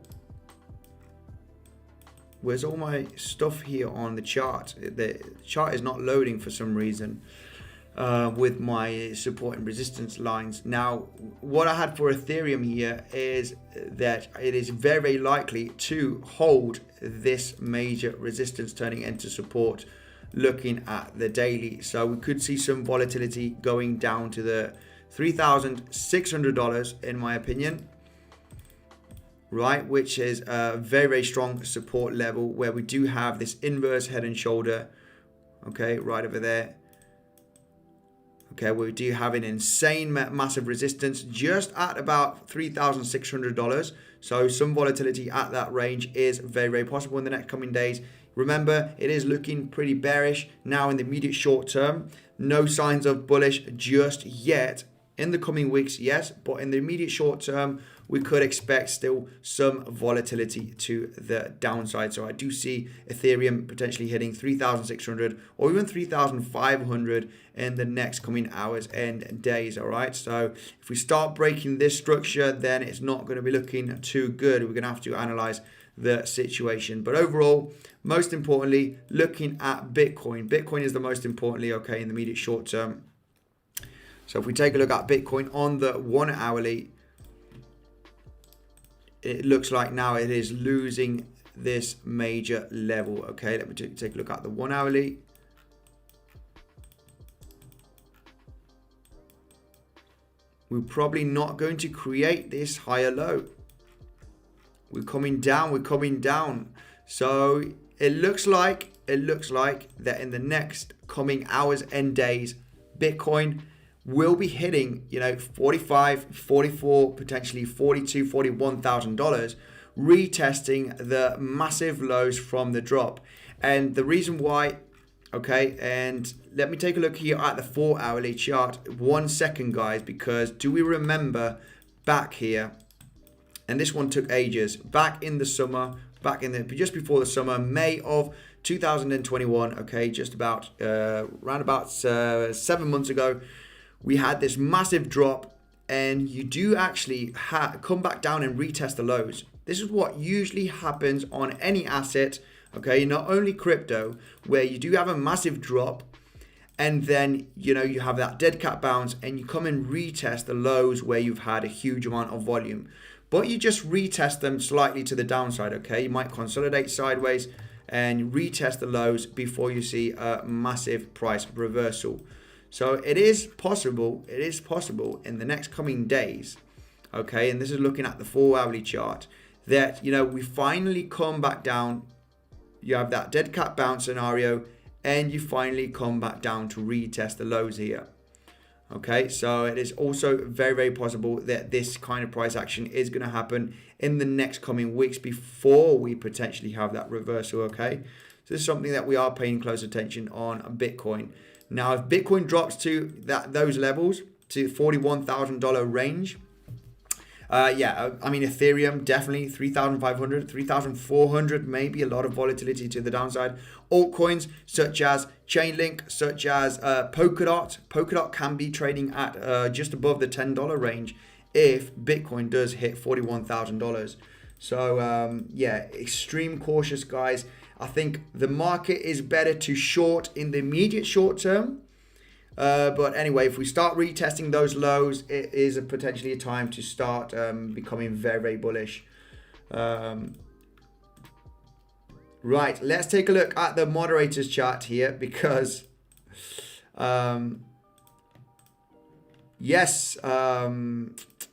Where's all my stuff here on the chart? The chart is not loading for some reason with my support and resistance lines. Now, what I had for Ethereum here is that it is very, very likely to hold this major resistance turning into support looking at the daily. So we could see some volatility going down to the $3,600 in my opinion, right, which is a very, very strong support level where we do have this inverse head and shoulder, okay, right over there. Okay, we do have an insane massive resistance just at about $3,600. So some volatility at that range is very, very possible in the next coming days. Remember, it is looking pretty bearish now in the immediate short term. No signs of bullish just yet. In the coming weeks, yes, but in the immediate short term, we could expect still some volatility to the downside. So I do see Ethereum potentially hitting 3,600 or even 3,500 in the next coming hours and days, all right? So if we start breaking this structure, then it's not going to be looking too good. We're going to have to analyze the situation. But overall, most importantly, looking at Bitcoin. Bitcoin is the most importantly, okay, in the immediate short term. So if we take a look at Bitcoin on the 1 hourly, it looks like now it is losing this major level. Okay, let me take a look at the 1 hourly. We're probably not going to create this higher low. We're coming down. So it looks like that in the next coming hours and days, Bitcoin will be hitting, you know, $45, $44, potentially $42, $41,000, retesting the massive lows from the drop. And the reason why, okay, and let me take a look here at the 4 hourly chart. 1 second, guys, because do we remember back here, and this one took ages, back in the summer, just before the summer, May of 2021, okay, just about around about 7 months ago, we had this massive drop, and you do actually come back down and retest the lows. This is what usually happens on any asset, okay, not only crypto, where you do have a massive drop, and then, you know, you have that dead cat bounce, and you come and retest the lows where you've had a huge amount of volume. But you just retest them slightly to the downside, okay? You might consolidate sideways and retest the lows before you see a massive price reversal. So it is possible in the next coming days, okay, and this is looking at the 4 hourly chart, that, you know, we finally come back down, you have that dead cat bounce scenario, and you finally come back down to retest the lows here. Okay, so it is also very, very possible that this kind of price action is going to happen in the next coming weeks before we potentially have that reversal, okay? So this is something that we are paying close attention on Bitcoin. Now, if Bitcoin drops to those levels, to $41,000 range, Yeah, I mean, Ethereum, definitely 3,500, 3,400, maybe a lot of volatility to the downside. Altcoins such as Chainlink, such as Polkadot. Polkadot can be trading at just above the $10 range if Bitcoin does hit $41,000. So, yeah, extreme cautious, guys. I think the market is better to short in the immediate short term. But anyway, if we start retesting those lows, it is potentially a time to start becoming very, very bullish. Right, let's take a look at the moderators chart here because, yes,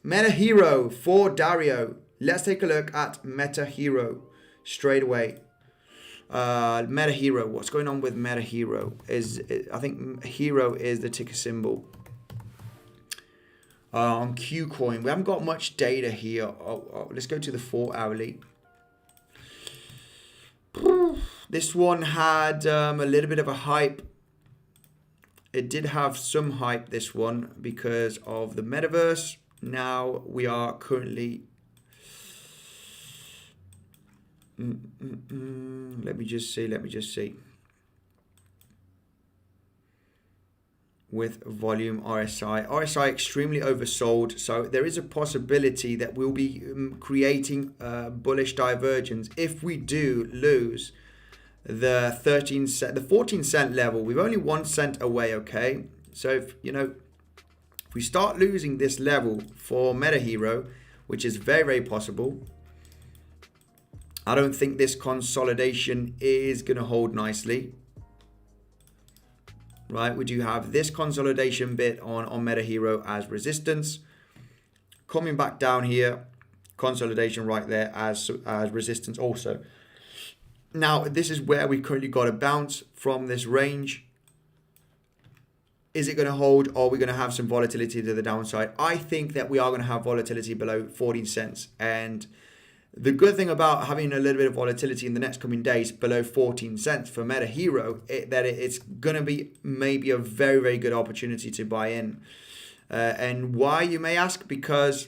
Metahero for Dario. Let's take a look at Metahero straight away. Metahero, what's going on with Metahero? I think Hero is the ticker symbol. On Qcoin, we haven't got much data here. Let's go to the 4 hourly. This one had a little bit of a hype. It did have some hype, this one, because of the metaverse. Now we are currently... Let me just see. With volume RSI extremely oversold, so there is a possibility that we'll be creating bullish divergence if we do lose the 14 cent level. We're only 1 cent away, okay? So if we start losing this level for Metahero, which is very, very possible, I don't think this consolidation is going to hold nicely. Right, we do have this consolidation bit on Metahero as resistance. Coming back down here, consolidation right there as resistance also. Now, this is where we currently got a bounce from this range. Is it going to hold, or are we going to have some volatility to the downside? I think that we are going to have volatility below 14 cents. And the good thing about having a little bit of volatility in the next coming days below 14 cents for Metahero, it's going to be maybe a very, very good opportunity to buy in. And why, you may ask? Because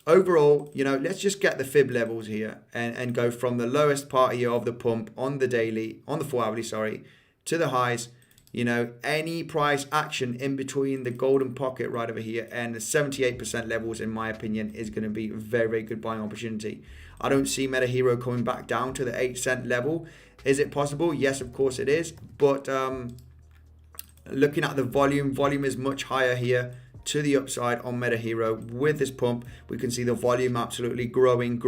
overall, let's just get the fib levels here and go from the lowest part here of the pump on the daily, on the 4 hourly, to the highs. Any price action in between the golden pocket right over here and the 78% levels, in my opinion, is going to be a very, very good buying opportunity. I don't see Metahero coming back down to the 8 cent level. Is it possible? Yes, of course it is. But looking at the volume is much higher here to the upside on Metahero. With this pump, we can see the volume absolutely growing.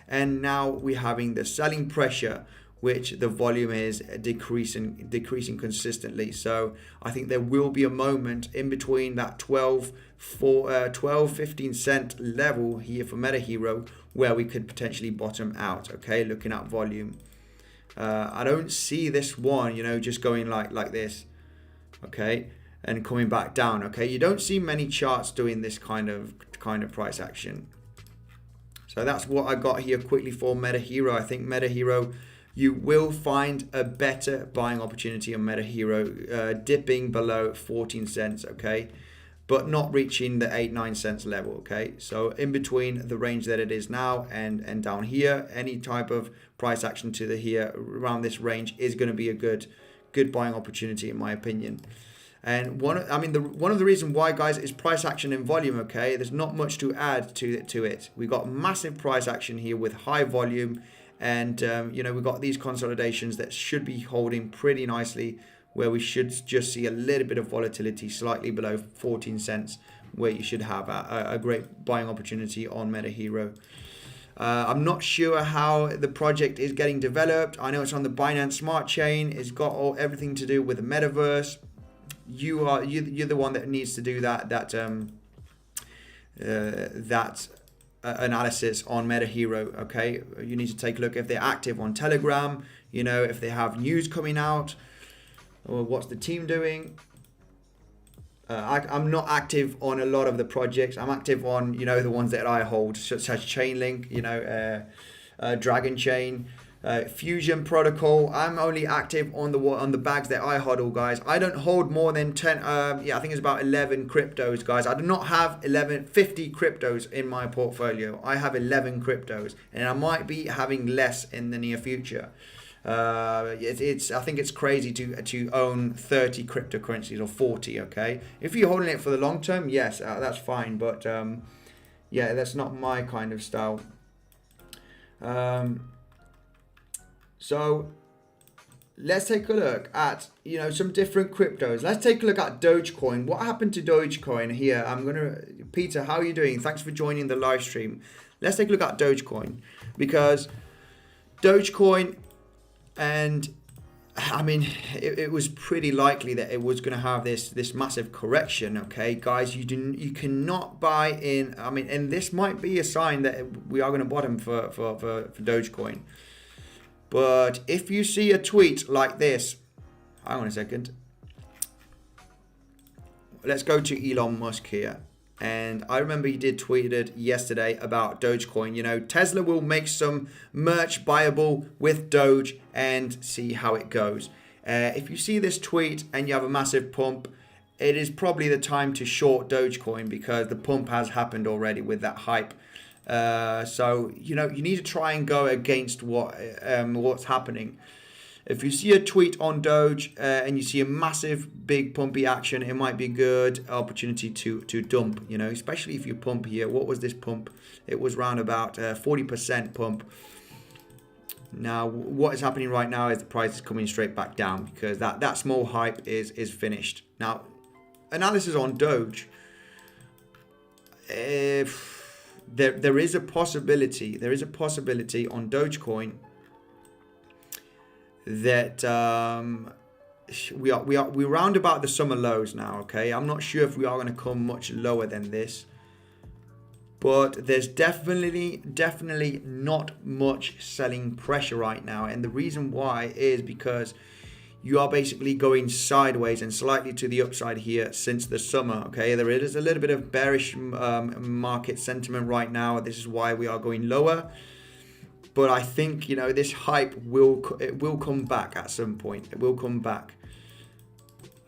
And now we're having the selling pressure, which the volume is decreasing consistently. So I think there will be a moment in between that 15 cent level here for Metahero where we could potentially bottom out, okay, looking at volume. I don't see this one, just going like this, okay, and coming back down, okay. You don't see many charts doing this kind of price action. So that's what I got here quickly for Metahero. I think Metahero, you will find a better buying opportunity on Metahero, dipping below 14 cents, okay, but not reaching the 8-9 cents level, okay. So in between the range that it is now and down here, any type of price action to the here around this range is going to be a good buying opportunity, in my opinion. And one of the reasons why, guys, is price action and volume, okay. There's not much to add to it. We got massive price action here with high volume. And, we've got these consolidations that should be holding pretty nicely, where we should just see a little bit of volatility slightly below 14 cents, where you should have a great buying opportunity on Metahero. I'm not sure how the project is getting developed. I know it's on the Binance Smart Chain. It's got everything to do with the metaverse. You're the one that needs to do that analysis on Metahero, okay. You need to take a look if they're active on Telegram, if they have news coming out, or what's the team doing. I'm not active on a lot of the projects. I'm active on the ones that I hold, such as Chainlink, Dragon Chain, Fusion Protocol. I'm only active on the bags that I hodl, guys. I don't hold more than 10. Yeah, I think it's about 11 cryptos, guys. I do not have 50 cryptos in my portfolio. I have 11 cryptos, and I might be having less in the near future. I think it's crazy to own 30 cryptocurrencies or 40. Okay, if you're holding it for the long term, yes, that's fine. But yeah, that's not my kind of style. So let's take a look at, some different cryptos. Let's take a look at Dogecoin. What happened to Dogecoin here? Peter, how are you doing? Thanks for joining the live stream. Let's take a look at Dogecoin, because Dogecoin, and I mean, it was pretty likely that it was going to have this massive correction. Okay, guys, you cannot buy in. I mean, and this might be a sign that we are going to bottom for Dogecoin. But if you see a tweet like this, hang on a second. Let's go to Elon Musk here. And I remember he did tweeted yesterday about Dogecoin. Tesla will make some merch buyable with Doge and see how it goes. If you see this tweet and you have a massive pump, it is probably the time to short Dogecoin, because the pump has happened already with that hype. So you need to try and go against what's happening. If you see a tweet on Doge and you see a massive big pumpy action, it might be a good opportunity to dump, especially if you pump here. What was this pump? It was around about 40% pump. Now what is happening right now is the price is coming straight back down, because that small hype is finished. Now, analysis on Doge. If there is a possibility on Dogecoin that we round about the summer lows now. Okay, I'm not sure if we are going to come much lower than this, but there's definitely not much selling pressure right now, and the reason why is because you are basically going sideways and slightly to the upside here since the summer. Okay, there is a little bit of bearish market sentiment right now. This is why we are going lower. But I think, this hype will come back at some point. It will come back.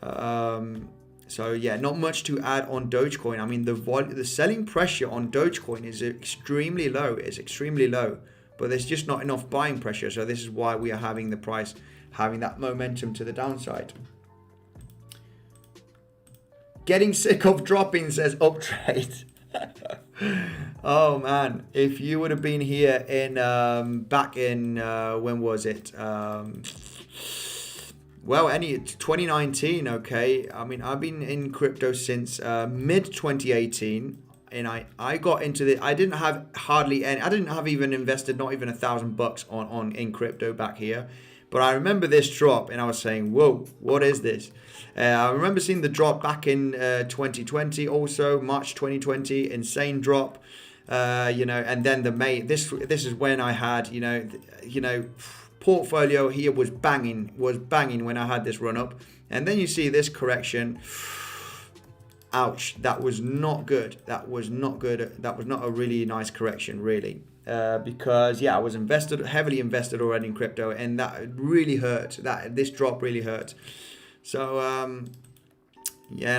So yeah, not much to add on Dogecoin. I mean, the selling pressure on Dogecoin is extremely low. It's extremely low, but there's just not enough buying pressure. So this is why we are having the price having that momentum to the downside. Getting sick of dropping, says Uptrade. Oh man, if you would have been here in back in when was it? 2019. Okay, I mean, I've been in crypto since mid 2018, and I got into the. I didn't have hardly any. I didn't have even invested not even $1,000 in crypto back here. But I remember this drop, and I was saying, "Whoa, what is this?" I remember seeing the drop back in 2020, also March 2020, insane drop. And then this is when I had portfolio here was banging when I had this run up, and then you see this correction. Ouch, that was not good. That was not a really nice correction, really. Because I was heavily invested already in crypto, and that really hurt. This drop really hurt. So and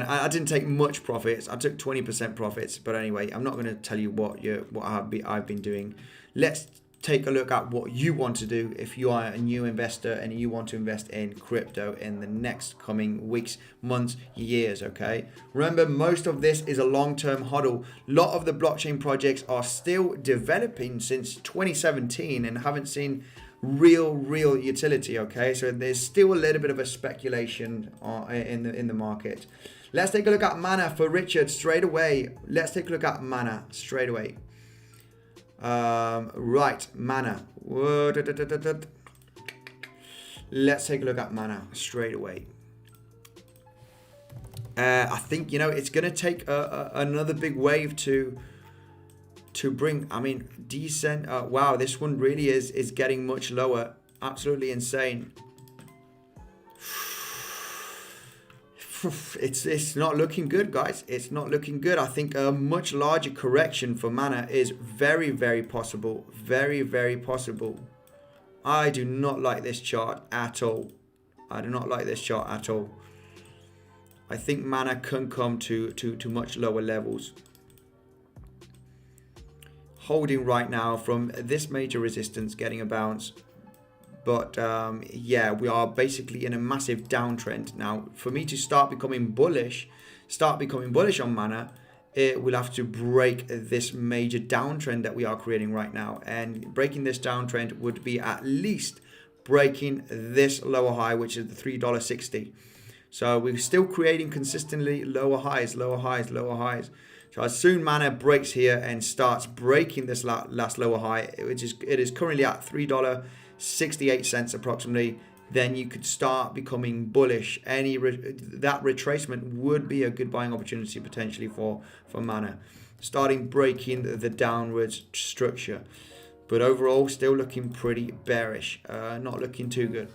I didn't take much profits. I took 20% profits. But anyway, I'm not going to tell you what I've been doing. Let's take a look at what you want to do if you are a new investor and you want to invest in crypto in the next coming weeks, months, years. Okay, remember, most of this is a long-term hodl. A lot of the blockchain projects are still developing since 2017 and haven't seen real utility. Okay, so there's still a little bit of a speculation in the market. Let's take a look at Mana for Richard straight away. Let's take a look at Mana straight away. Right, Mana. Let's take a look at Mana straight away. I think it's gonna take another big wave to bring. I mean, decent. Wow, this one really is getting much lower. Absolutely insane. It's not looking good, guys. It's not looking good. I think a much larger correction for Mana is very possible. Very possible. I do not like this chart at all. I do not like this chart at all. I think Mana can come to much lower levels. Holding right now from this major resistance, getting a bounce. But yeah, we are basically in a massive downtrend. Now, for me to start becoming bullish on Mana, it will have to break this major downtrend that we are creating right now. And breaking this downtrend would be at least breaking this lower high, which is the $3.60. So we're still creating consistently lower highs. So as soon Mana breaks here and starts breaking this last lower high, it is currently at $3.68 approximately, then you could start becoming bullish. That retracement would be a good buying opportunity potentially for Mana, starting breaking the downwards structure. But overall, still looking pretty bearish. Not looking too good.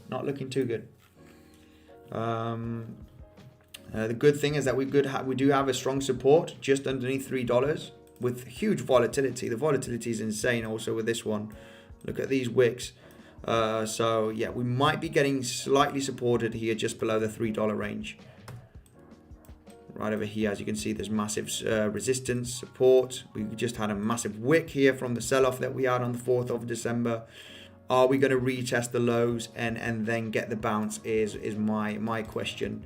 The good thing is that we do have a strong support just underneath $3 with huge volatility. The volatility is insane also with this one. Look at these wicks. So yeah, we might be getting slightly supported here just below the $3 range. Right over here, as you can see, there's massive resistance, support. We just had a massive wick here from the sell-off that we had on the 4th of December. Are we going to retest the lows and then get the bounce is my question.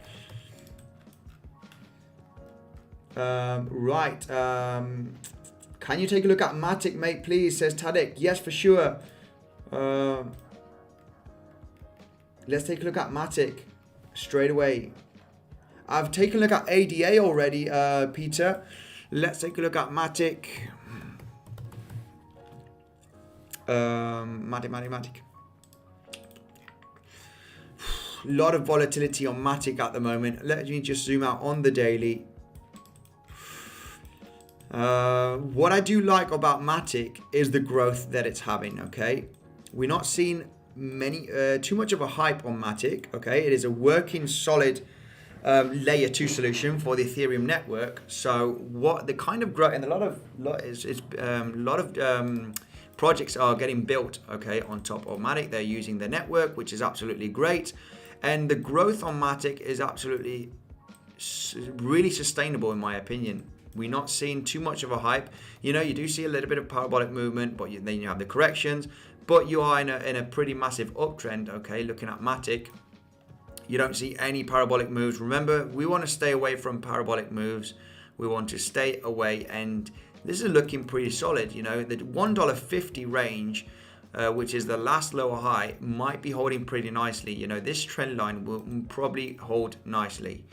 Right. Can you take a look at Matic, mate, please, says Tadek. Yes, for sure. Let's take a look at Matic straight away. I've taken a look at ADA already, Peter. Let's take a look at Matic. Matic. A lot of volatility on Matic at the moment. Let me just zoom out on the daily. What I do like about Matic is the growth that it's having, okay? We're not seeing too much of a hype on Matic, okay? It is a working solid layer 2 solution for the Ethereum network. So what the kind of growth, and a lot of projects are getting built, okay, on top of Matic. They're using the network, which is absolutely great. And the growth on Matic is absolutely really sustainable in my opinion. We're not seeing too much of a hype. You know, you do see a little bit of parabolic movement, but then you have the corrections. But you are in a pretty massive uptrend, okay, looking at Matic. You don't see any parabolic moves. Remember, we want to stay away from parabolic moves. We want to stay away, and this is looking pretty solid. You know, the $1.50 range, which is the last lower high, might be holding pretty nicely. You know, this trend line will probably hold nicely.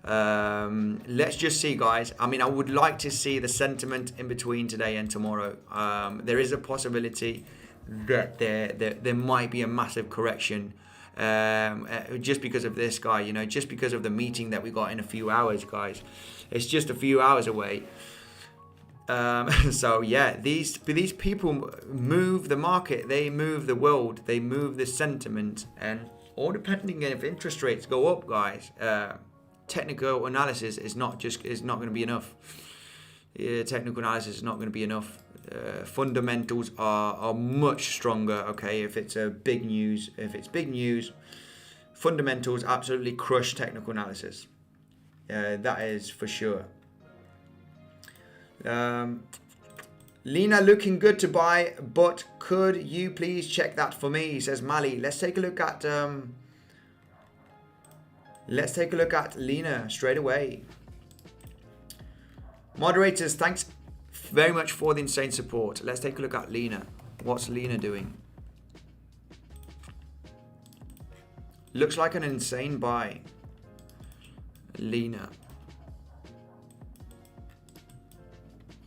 Let's just see, guys. I mean, I would like to see the sentiment in between today and tomorrow. There is a possibility that there might be a massive correction. Just because of this guy, you know, just because of the meeting that we got in a few hours, guys. It's just a few hours away. So yeah, these people move the market, they move the world, they move the sentiment, and all depending if interest rates go up, guys. Technical analysis is not going to be enough. Technical analysis is not going to be enough. Fundamentals are much stronger, okay? If it's big news, fundamentals absolutely crush technical analysis. That is for sure. Lena looking good to buy, but could you please check that for me, says Mali. Let's take a look at Lena straight away. Moderators, thanks very much for the insane support. Let's take a look at Lena. What's Lena doing? Looks like an insane buy. Lena.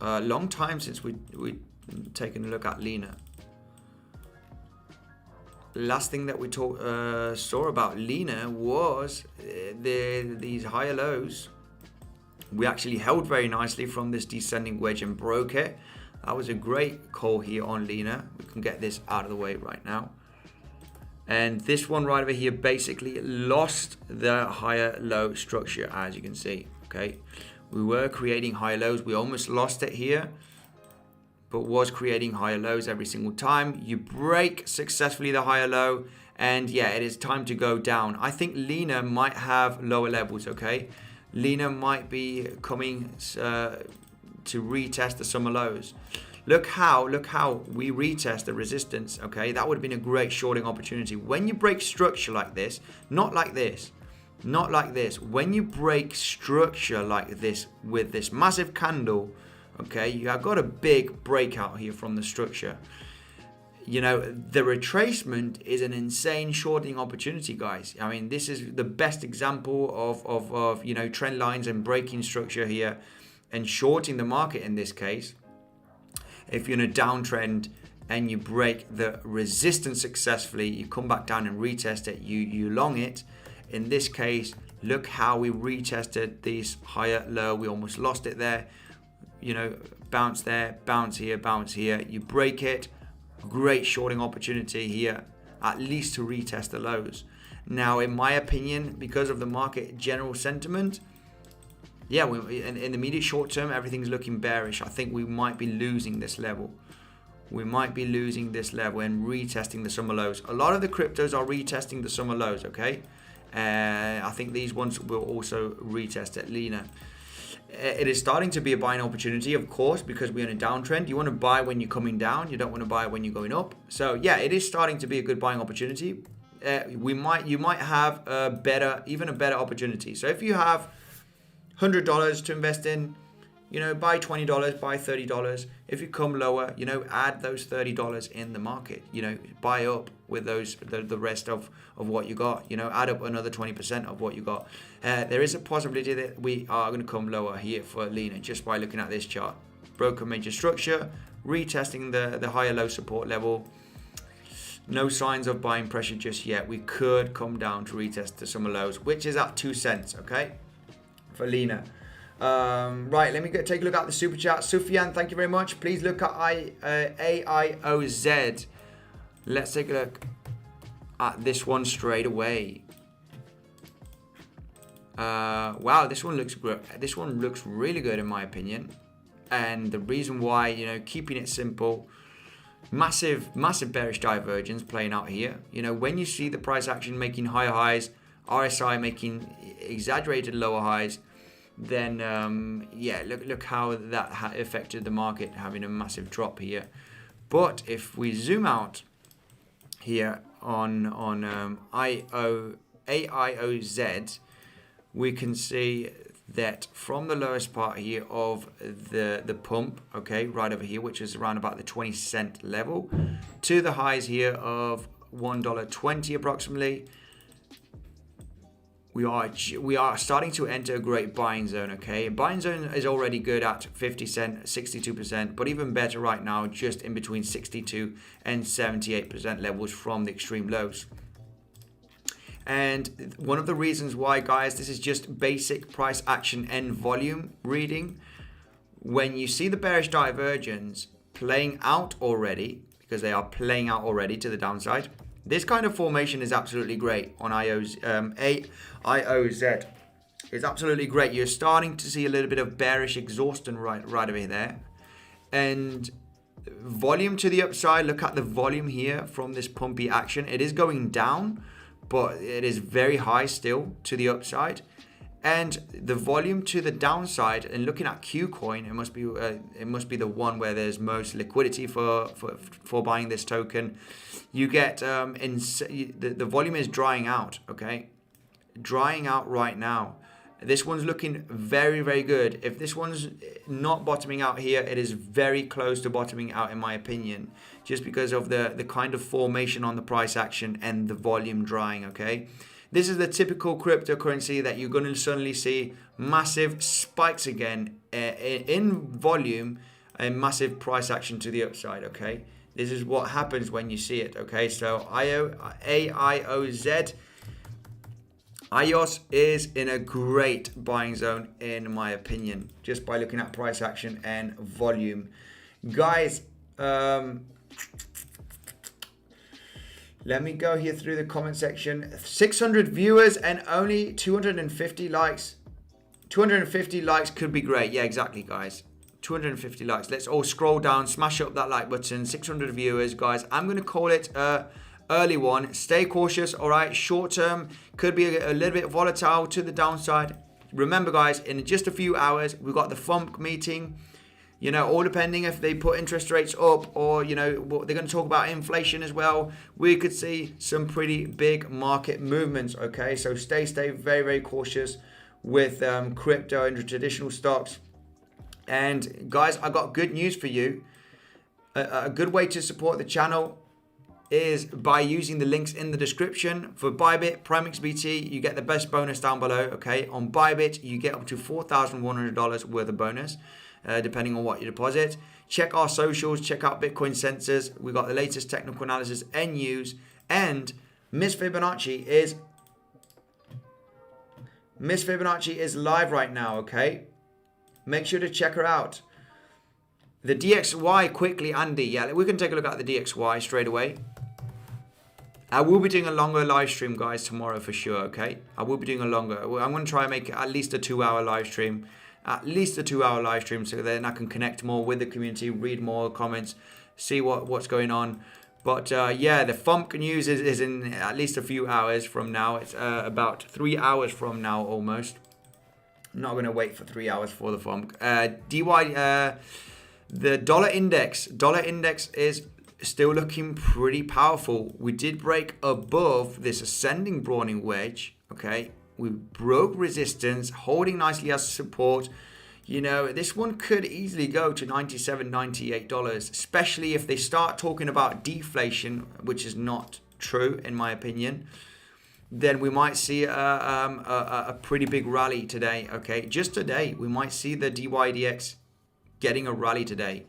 Long time since we taken a look at Lena. Last thing that we saw about Lena was these higher lows. We actually held very nicely from this descending wedge and broke it. That was a great call here on Lena. We can get this out of the way right now. And this one right over here basically lost the higher low structure, as you can see. Okay, we were creating higher lows. We almost lost it here. but was creating higher lows every single time. You break successfully the higher low, and yeah, it is time to go down. I think LENA might have lower levels, okay? LENA might be coming to retest the summer lows. Look how we retest the resistance, okay? That would have been a great shorting opportunity. When you break structure like this, not like this, not like this. When you break structure like this with this massive candle, okay, you have got a big breakout here from the structure. You know, the retracement is an insane shorting opportunity, guys. I mean, this is the best example of you know, trend lines and breaking structure here and shorting the market in this case. If you're in a downtrend and you break the resistance successfully, you come back down and retest it, you long it. In this case, look how we retested this higher low. We almost lost it there. You know, bounce there, bounce here, bounce here. You break it. Great shorting opportunity here, at least to retest the lows. Now, in my opinion, because of the market general sentiment, yeah, in the immediate short term, everything's looking bearish. I think we might be losing this level. We might be losing this level and retesting the summer lows. A lot of the cryptos are retesting the summer lows, okay? I think these ones will also retest at LENA. It is starting to be a buying opportunity, of course, because we're in a downtrend. You want to buy when you're coming down. You don't want to buy when you're going up. So yeah, it is starting to be a good buying opportunity. You might have even a better opportunity. So if you have $100 to invest in, you know, buy $20, buy $30. If you come lower, you know, add those $30 in the market, you know, buy up with those, the rest of what you got, you know, add up another 20% of what you got. There is a possibility that we are going to come lower here for LENA just by looking at this chart. Broken major structure, retesting the higher low support level. No signs of buying pressure just yet. We could come down to retest the summer lows, which is at 2 cents, okay, for LENA. Right, let me take a look at the super chat. Sufyan, thank you very much. Please look at AIOZ. Let's take a look at this one straight away. Wow, this one looks good. This one looks really good in my opinion. And the reason why, you know, keeping it simple, massive bearish divergence playing out here. You know, when you see the price action making higher highs, RSI making exaggerated lower highs, then yeah, look how that affected the market, having a massive drop here. But if we zoom out here on AIOZ, we can see that from the lowest part here of the pump, okay, right over here, which is around about the 20 cent level, to the highs here of $1.20 approximately, we are starting to enter a great buying zone, okay? Buying zone is already good at 50 cent, 62%, but even better right now, just in between 62 and 78% levels from the extreme lows. And one of the reasons why, guys, this is just basic price action and volume reading. When you see the bearish divergence playing out already, because they are playing out already to the downside, this kind of formation is absolutely great on IOZ. It's absolutely great. You're starting to see a little bit of bearish exhaustion right over there. And volume to the upside, look at the volume here from this pumpy action. It is going down, but it is very high still to the upside. And the volume to the downside, and looking at Qcoin, it must be the one where there's most liquidity for buying this token. You get the volume is drying out, okay, drying out right now. This one's looking very, very good. If this one's not bottoming out here, it is very close to bottoming out in my opinion, just because of the kind of formation on the price action and the volume drying, okay. This is the typical cryptocurrency that you're going to suddenly see massive spikes again in volume and massive price action to the upside, okay? This is what happens when you see it, okay? So AIOZ, IOS is in a great buying zone in my opinion, just by looking at price action and volume. Guys, let me go here through the comment section. 600 viewers and only 250 likes. 250 likes could be great. Yeah, exactly, guys. 250 likes. Let's all scroll down, smash up that like button. 600 viewers, guys. I'm going to call it early one. Stay cautious, all right? Short term could be a little bit volatile to the downside. Remember, guys, in just a few hours, we've got the FOMC meeting. You know, all depending if they put interest rates up or, you know, they're going to talk about inflation as well. We could see some pretty big market movements, okay? So stay very, very cautious with crypto and traditional stocks. And guys, I got good news for you. A good way to support the channel is by using the links in the description. For Bybit, PrimeXBT, you get the best bonus down below, okay? On Bybit, you get up to $4,100 worth of bonus, depending on what you deposit. Check our socials, check out Bitcoinsensus. We got the latest technical analysis and news. And Miss Fibonacci is live right now, okay? Make sure to check her out. The DXY quickly, Andy. Yeah, we can take a look at the DXY straight away. I will be doing a longer live stream, guys, tomorrow for sure, okay? I will be doing a longer. I'm going to try and make it at least a 2-hour live stream. At least a 2-hour live stream, so then I can connect more with the community, read more comments, see what's going on. But yeah, the FOMC news is in at least a few hours from now. It's about 3 hours from now almost. I'm not going to wait for 3 hours for the FOMC. The dollar index is still looking pretty powerful. We did break above this ascending brawling wedge, okay? We broke resistance, holding nicely as support. You know, this one could easily go to $97, $98, especially if they start talking about deflation, which is not true in my opinion. Then we might see a pretty big rally today, okay? Just today, we might see the DYDX getting a rally today.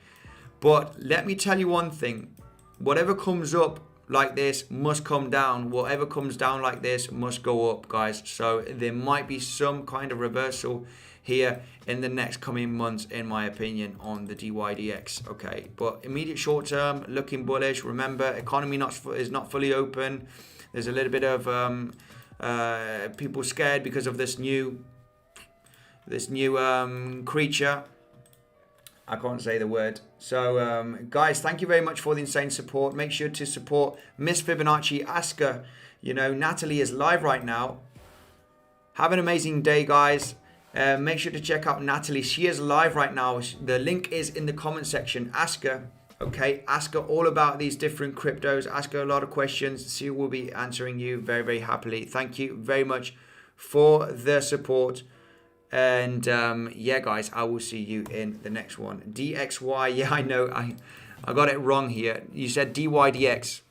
But let me tell you one thing. Whatever comes up like this must come down. Whatever comes down like this must go up, guys. So there might be some kind of reversal here in the next coming months, in my opinion, on the DYDX, okay? But immediate short term, looking bullish. Remember, economy is not fully open. There's a little bit of people scared because of this new creature. I can't say the word. So, guys, thank you very much for the insane support. Make sure to support Miss Fibonacci. Ask her. You know, Natalie is live right now. Have an amazing day, guys. Make sure to check out Natalie. She is live right now. The link is in the comment section. Ask her. Okay, ask her all about these different cryptos. Ask her a lot of questions. She will be answering you very, very happily. Thank you very much for the support. And yeah, guys, I will see you in the next one. DXY, yeah, I know, I got it wrong here. You said DYDX.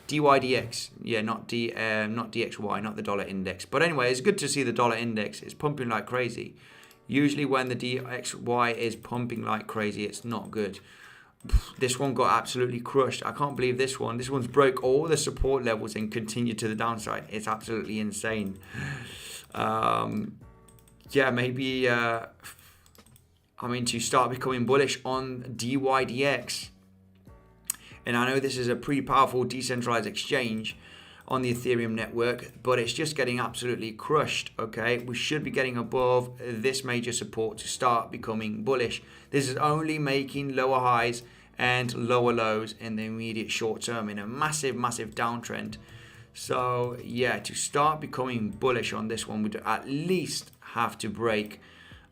DYDX, yeah, not DXY, not the dollar index. But anyway, it's good to see the dollar index. It's pumping like crazy. Usually when the DXY is pumping like crazy, it's not good. This one got absolutely crushed. I can't believe this one. This one's broke all the support levels and continued to the downside. It's absolutely insane. Yeah, maybe, I mean, to start becoming bullish on DYDX. And I know this is a pretty powerful decentralized exchange on the Ethereum network, but it's just getting absolutely crushed, okay? We should be getting above this major support to start becoming bullish. This is only making lower highs and lower lows in the immediate short term in a massive, massive downtrend. So, yeah, to start becoming bullish on this one, we'd at least have to break,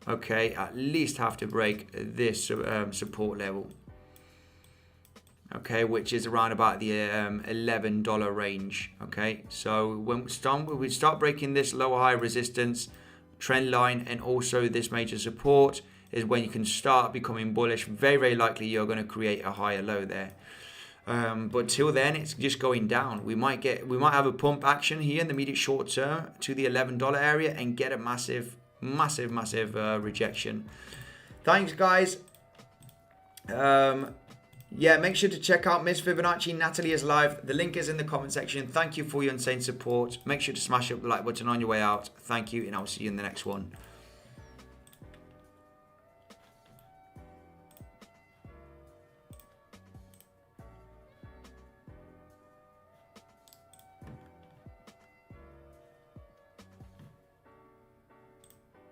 okay, at least have to break this support level, okay, which is around about the $11 range, okay? So when we start breaking this lower high resistance trend line and also this major support is when you can start becoming bullish. Very, very likely you're going to create a higher low there. But till then, it's just going down. We might have a pump action here in the immediate short term to the $11 area and get a massive rejection. Thanks, guys. Yeah, make sure to check out Miss Fibonacci. Natalie is live. The link is in the comment section. Thank you for your insane support. Make sure to smash up the like button on your way out. Thank you, and I'll see you in the next one.